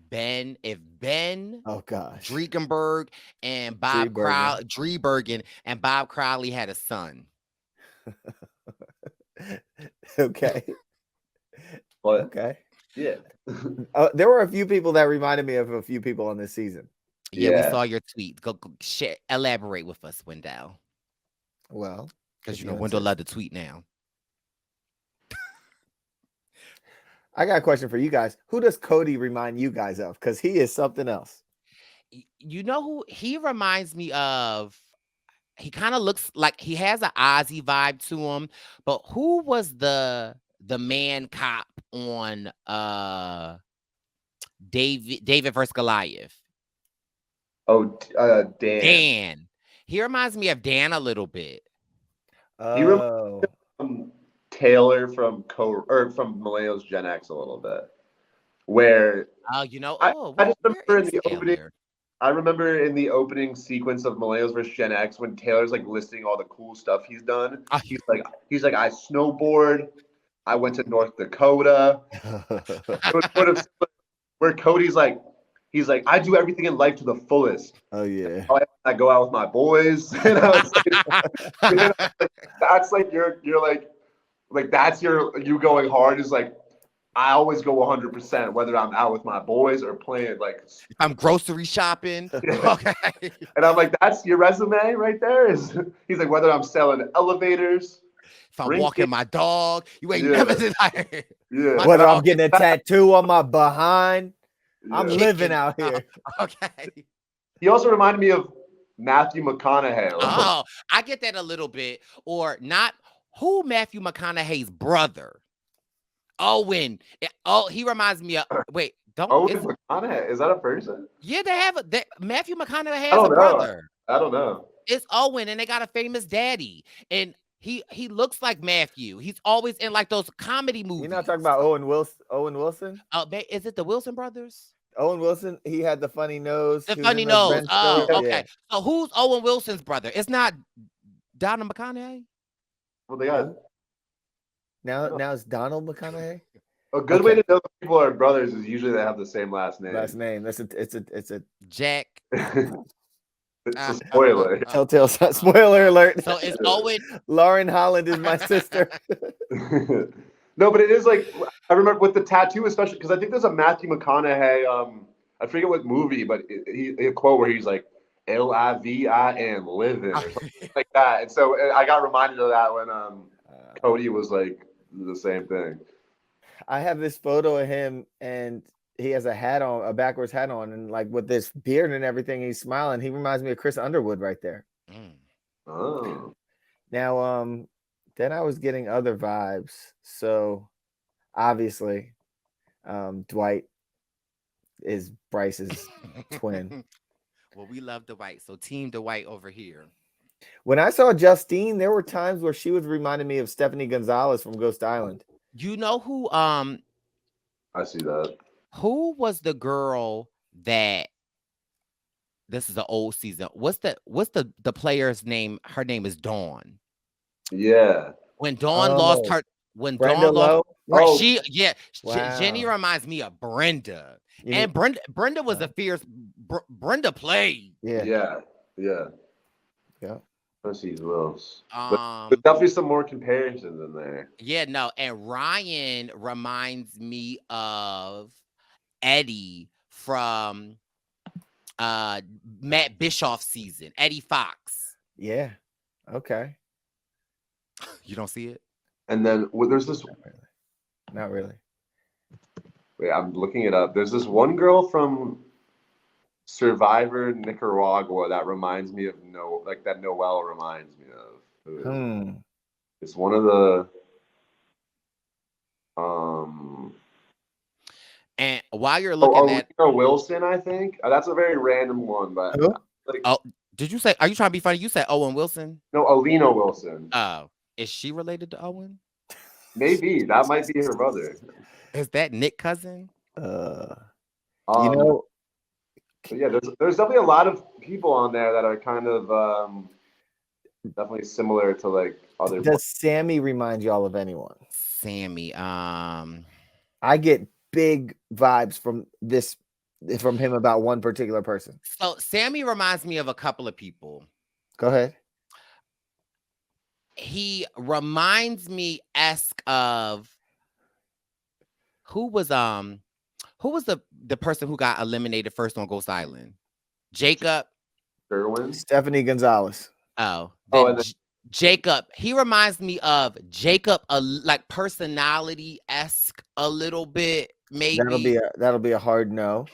C: Ben. If Ben,
E: oh gosh,
C: Dregenberg and Bob Crowley, Drebergen and Bob Crowley had a son.
E: Okay.
D: What?
E: Okay.
D: Yeah.
E: There were a few people that reminded me of a few people on this season.
C: Yeah, we saw your tweet. Go share, elaborate with us, Wendell.
E: Well,
C: because you know Wendell loved to tweet now.
E: I got a question for you guys. Who does Cody remind you guys of? Because he is something else.
C: You know who he reminds me of? he kind of looks like he has an Ozzy vibe to him. But who was the man cop on David versus Goliath?
D: Oh, Dan.
C: Dan. He reminds me of Dan a little bit.
D: He reminds Taylor from Millennials Gen X a little bit. Where
C: Oh, you know,
D: I just
C: where
D: remember in
C: is
D: the opening.
C: Taylor?
D: I remember in the opening sequence of Millennials vs. Gen X when Taylor's like listing all the cool stuff he's done.
C: Oh,
D: He's like, I snowboard. I went to North Dakota. It was sort of where Cody's like, he's like, I do everything in life to the fullest.
E: Oh yeah.
D: I go out with my boys. And I was like, that's like you're like that's you going hard is like I always go 100% whether I'm out with my boys or playing like
C: I'm grocery shopping. Okay.
D: And I'm like, that's your resume right there. He's like, whether I'm selling elevators,
C: If I'm walking my dog, you ain't
D: Yeah.
C: never denied.
D: yeah,
E: Whether I'm getting a tattoo on my behind, I'm
D: yeah.
E: living out here.
C: Okay.
D: He also reminded me of Matthew McConaughey.
C: Oh, I get that a little bit. Or not who Matthew McConaughey's brother. Owen. Oh, he reminds me of wait, don't
D: Owen McConaughey, is that a person?
C: yeah, they have Matthew McConaughey
D: I
C: has
D: don't
C: a
D: know.
C: brother.
D: I don't know.
C: It's Owen, and they got a famous daddy. And he looks like Matthew. He's always in like those comedy movies.
E: You're not talking about Owen Wilson?
C: Is it the Wilson brothers?
E: Owen Wilson, he had the funny nose.
C: The
E: he was
C: funny
E: in the
C: nose.
E: Ben
C: Oh,
E: Stiller.
C: okay.
E: Yeah.
C: So who's Owen Wilson's brother? It's not Donald McConaughey.
D: Well, they got
E: Now it's Donald McConaughey.
D: a good way to know that people are brothers is usually they have the same last name.
E: Last name. It's a
C: Jack.
D: It's a spoiler.
E: telltale sign. Spoiler alert.
C: So it's Owen.
E: Lauren Holland is my sister.
D: No, but it is like I remember with the tattoo, especially because I think there's a Matthew McConaughey. I forget what movie, but he a quote where he's like "L-I-V-I-N living" or something like that. And so I got reminded of that when Cody was like the same thing.
E: I have this photo of him, and he has a hat on, a backwards hat on, and like with this beard and everything, he's smiling. He reminds me of Chris Underwood right there.
D: Oh,
E: Now, then I was getting other vibes. So obviously, Dwight is Bryce's twin.
C: Well, we love Dwight, so Team Dwight over here.
E: When I saw Justine, there were times where she was reminding me of Stephanie Gonzalez from Ghost Island.
C: You know who?
D: I see that.
C: Who was the girl that? This is an old season. What's the player's name? Her name is Dawn.
D: Yeah.
C: When Dawn lost her, when
E: Brenda
C: Dawn lost,
E: Lowe?
C: right?
D: Oh.
E: Wow.
C: Jenny reminds me of Brenda,
E: You
C: and Brenda was a fierce. Brenda played.
E: Yeah.
D: Let's see who else. But there's definitely some more comparisons in there.
C: Yeah, no, and Ryan reminds me of Eddie from Matt Bischoff's season, Eddie Fox.
E: Yeah. Okay.
C: You don't see it?
D: And then there's this.
E: Not really.
D: Wait, I'm looking it up. There's this one girl from Survivor Nicaragua that reminds me of that Noelle reminds me of. It's one of the
C: And while you're looking at
D: Wilson, I think that's a very random one, but
E: Who?
C: did you say? Are you trying to be funny? You said Owen Wilson.
D: No, Alina Wilson.
C: Oh, is she related to Owen?
D: Maybe that might be her brother.
C: Is that Nick cousin?
E: You
D: Um,
E: know,
D: but yeah, there's definitely a lot of people on there that are kind of definitely similar to like other.
E: does Sammy remind y'all of anyone?
C: Sammy.
E: I get big vibes from him about one particular person.
C: So Sammy reminds me of a couple of people.
E: Go ahead.
C: He reminds me of who was the person who got eliminated first on Ghost Island? Jacob.
D: Sherwin.
E: Stephanie Gonzalez.
C: Oh,
D: and then-
C: Jacob. He reminds me of Jacob, like personality-esque a little bit, maybe.
E: That'll be a hard no.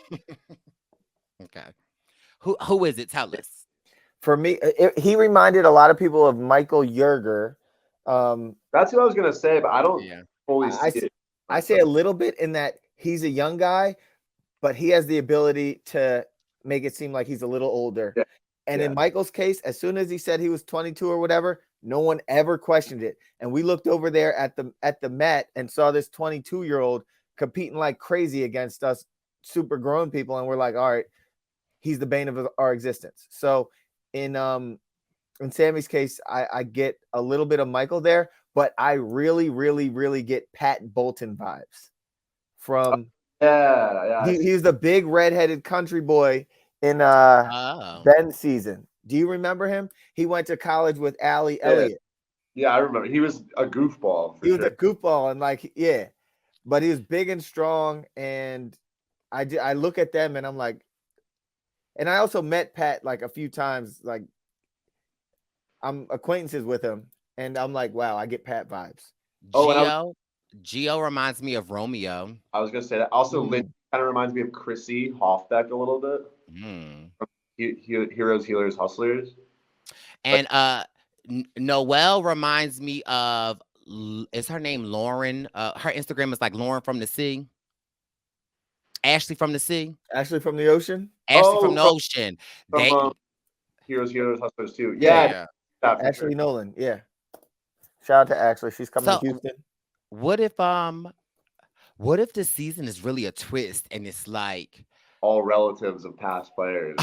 C: Okay. Who is it? Tell us.
E: For me, he reminded a lot of people of Michael Yerger.
D: That's what I was gonna say, but I don't
C: Yeah.
D: fully see it.
E: I say a little bit in that he's a young guy, but he has the ability to make it seem like he's a little older.
D: Yeah.
E: And
D: Yeah.
E: in Michael's case, as soon as he said he was 22 or whatever, no one ever questioned it. And we looked over there at the Met and saw this 22-year-old competing like crazy against us super grown people, and we're like, all right, he's the bane of our existence. So in Sammy's case, I get a little bit of Michael there, but I really, really, really get Pat Bolton vibes from.
D: Yeah.
E: He's the big redheaded country boy in
C: Oh.
E: Ben's season. Do you remember him? He went to college with Allie Elliott.
D: Yeah, I remember. He was a goofball.
E: He was a goofball, and but he was big and strong. And I look at them and I'm like, and I also met Pat like a few times. Like I'm acquaintances with him, and I'm like, wow, I get Pat vibes.
C: Gio reminds me of Romeo.
D: I was gonna say that. Also, Lynn kind of reminds me of Chrissy Hofbeck a little bit. Heroes, Healers, Hustlers.
C: And Noelle reminds me of, is her name Lauren? Her Instagram is like Lauren from the Sea. Ashley from the Sea.
E: Ashley from the Ocean.
C: Ashley from the Ocean.
D: Heroes, Healers, Hustlers too.
C: Yeah.
E: Ashley Nolan. Yeah. Shout out to Ashley. She's coming to Houston.
C: What if the season is really a twist and it's like
D: all relatives of past players,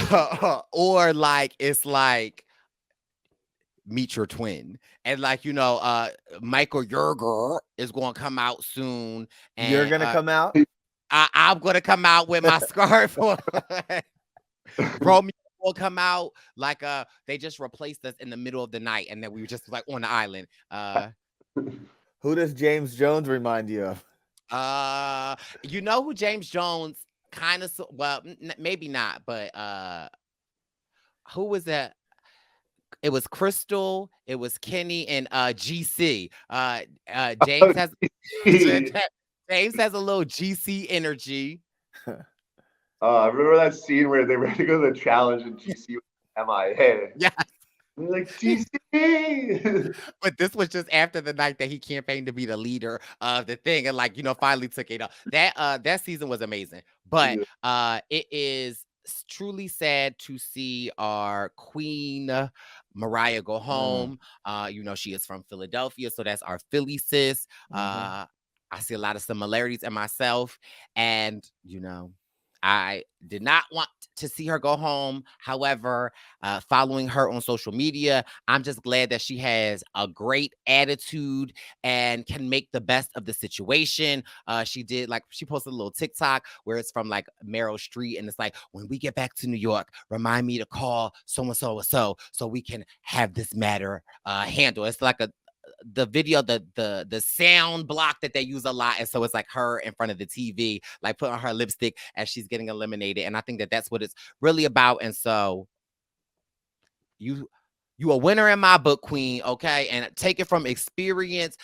C: or like it's like meet your twin, and like Michael Yerger is going to come out soon, and
E: you're gonna come out.
C: I'm gonna come out with my scarf on. Romeo will come out like they just replaced us in the middle of the night, and then we were just like on the island.
E: Who does James Jones remind you of?
C: You know who James Jones kind of, well, maybe not, but who was that? It was Crystal, it was Kenny, and GC. James has James has a little GC energy.
D: I remember that scene where they were to go to the challenge and GC was MIA.
C: Yeah.
D: Like GC.
C: But this was just after the night that he campaigned to be the leader of the thing, and finally took it up. That season was amazing. But it is truly sad to see our queen Mariah go home. She is from Philadelphia, so that's our Philly sis. I see a lot of similarities in myself, and I did not want to see her go home. However, following her on social media, I'm just glad that she has a great attitude and can make the best of the situation. She posted a little TikTok where it's from like Meryl Streep, and it's like, when we get back to New York, remind me to call so we can have this matter handled. It's like the video, the sound block that they use a lot, and so it's like her in front of the TV, like putting on her lipstick as she's getting eliminated, and I think that that's what it's really about. And so you a winner in my book, queen. Okay, and take it from experience.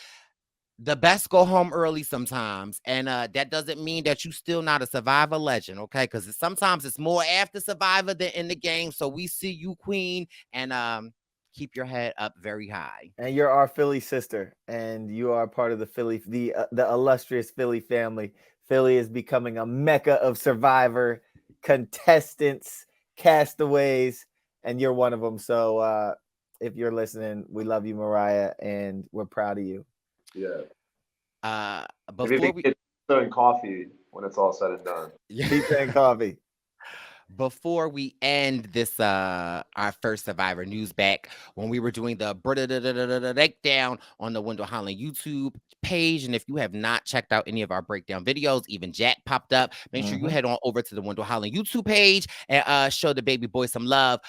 C: The best go home early sometimes, and that doesn't mean that you still not a Survivor legend, okay? Because sometimes it's more after Survivor than in the game. So we see you, queen, and keep your head up very high.
E: And you're our Philly sister, and you are part of the Philly, the illustrious Philly family. Philly is becoming a mecca of Survivor contestants, castaways, and you're one of them. So if you're listening, we love you, Mariah, and we're proud of you.
D: Yeah.
C: Before we
D: pizza and coffee when it's all said and done.
E: Pizza and coffee.
C: Before we end this, our first Survivor news back, when we were doing the breakdown on the Wendell Holland YouTube page, and if you have not checked out any of our breakdown videos, even Jack popped up, make sure you head on over to the Wendell Holland YouTube page and show the baby boy some love.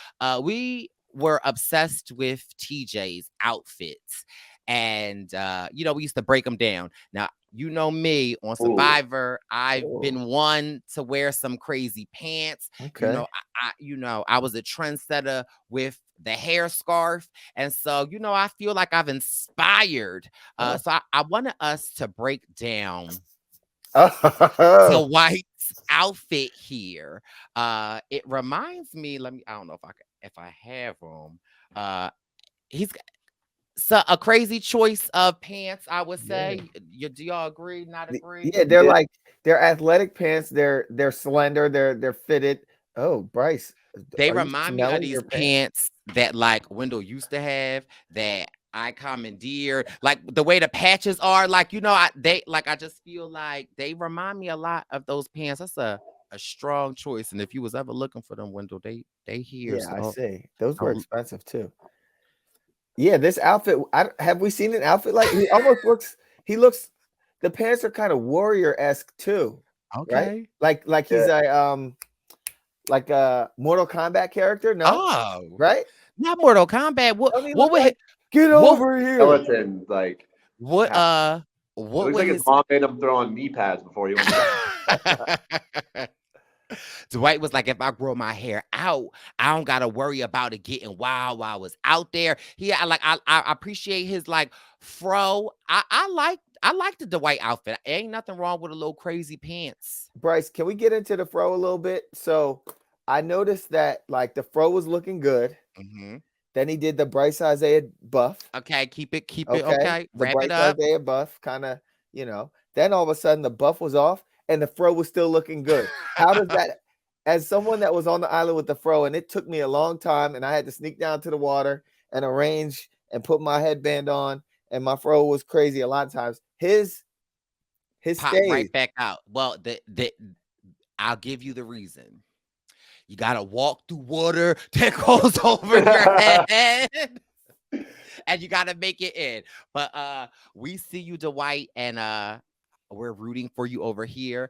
C: We were obsessed with TJ's outfits, and we used to break them down. Now, you know me on Survivor, I've been one to wear some crazy pants.
E: Okay.
C: I was a trendsetter with the hair scarf, and so I feel like I've inspired. So I wanted us to break down the white outfit here. It reminds me. I don't know if I can. if I have him, he's so a crazy choice of pants, I would say. Do y'all agree? Not agree?
E: Yeah, they're
D: Yeah.
E: like they're athletic pants. They're slender. They're fitted. Oh, Brice,
C: They
E: are you
C: remind me of
E: smelling
C: these
E: your pants?
C: pants that like Wendell used to have that I commandeered. Like the way the patches are, like I just feel like they remind me a lot of those pants. That's a strong choice. And if you was ever looking for them, Wendell, they here.
E: Yeah, I
C: So
E: see. Those were
C: I'll-
E: expensive too. Yeah, this outfit. Have we seen an outfit like he almost looks? He looks. The pants are kind of warrior-esque too, right?
C: okay.
E: Like he's like a Mortal Kombat character. No,
C: Oh,
E: right?
C: not Mortal Kombat.
E: Don't he
C: What
E: look
C: would
E: like? Get
C: what
E: over here!
D: Skeleton, like,
C: what
D: it
C: what
D: looks
C: would
D: like his mom made him throw on knee pads before he went to bed.
C: Dwight was like, if I grow my hair out, I don't gotta worry about it getting wild while I was out there. I appreciate his like fro. I like the Dwight outfit. Ain't nothing wrong with a little crazy pants.
E: Brice, can we get into the fro a little bit? So I noticed that like the fro was looking good.
C: Mhm.
E: Then he did the Bryce Isaiah buff.
C: Okay, keep it.
E: Okay.
C: Okay,
E: The
C: wrap
E: Bryce
C: it up.
E: Isaiah buff, kind of, Then all of a sudden the buff was off and the fro was still looking good. How does that, as someone that was on the island with the fro, and it took me a long time, and I had to sneak down to the water and arrange and put my headband on, and my fro was crazy a lot of times. His
C: Pop
E: stayed.
C: right back out. Well, I'll give you the reason. You gotta walk through water that goes over your head. And you gotta make it in. But we see you, Dwight, and we're rooting for you over here.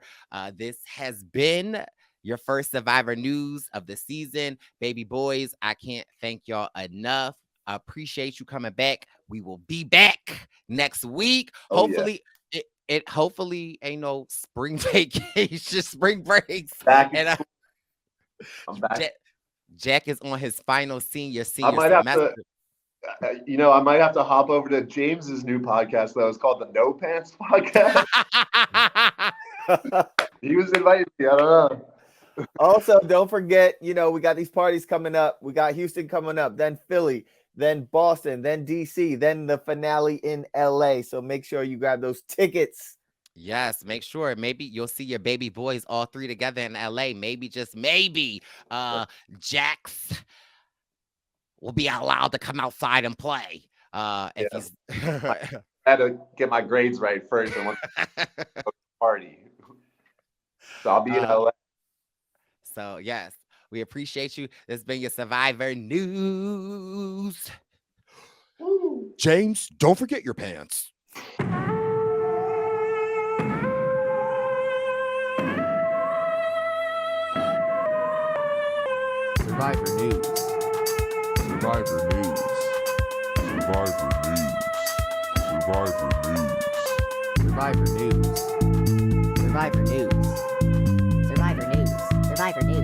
C: This has been your first Survivor news of the season. Baby boys, I can't thank y'all enough. I appreciate you coming back. We will be back next week.
D: Oh,
C: Hopefully, it hopefully ain't no spring vacation, spring breaks.
D: Back.
C: And
D: I'm back.
C: Jack is on his final senior
D: I might
C: semester.
D: have to, I might have to hop over to James's new podcast though. It's called the No Pants Podcast. He was inviting me. I don't know.
E: Also, don't forget, we got these parties coming up. We got Houston coming up, then Philly, then Boston, then DC, then the finale in LA. So make sure you grab those tickets.
C: Yes, make sure. Maybe you'll see your baby boys all three together in LA. Maybe, just maybe, Jax will be allowed to come outside and play. If he's
D: I had to get my grades right first and went to the party. So I'll be in LA.
C: So yes, we appreciate you. This has been your Survivor news.
D: Woo.
C: James, don't forget your pants.
A: Survivor news.
B: Survivor news. Survivor news. Survivor news.
A: Survivor news. Survivor news. Survivor news. Survivor news.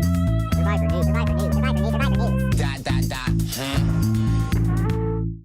A: Survivor news. Survivor news. Survivor news. Survivor news.
C: Dot.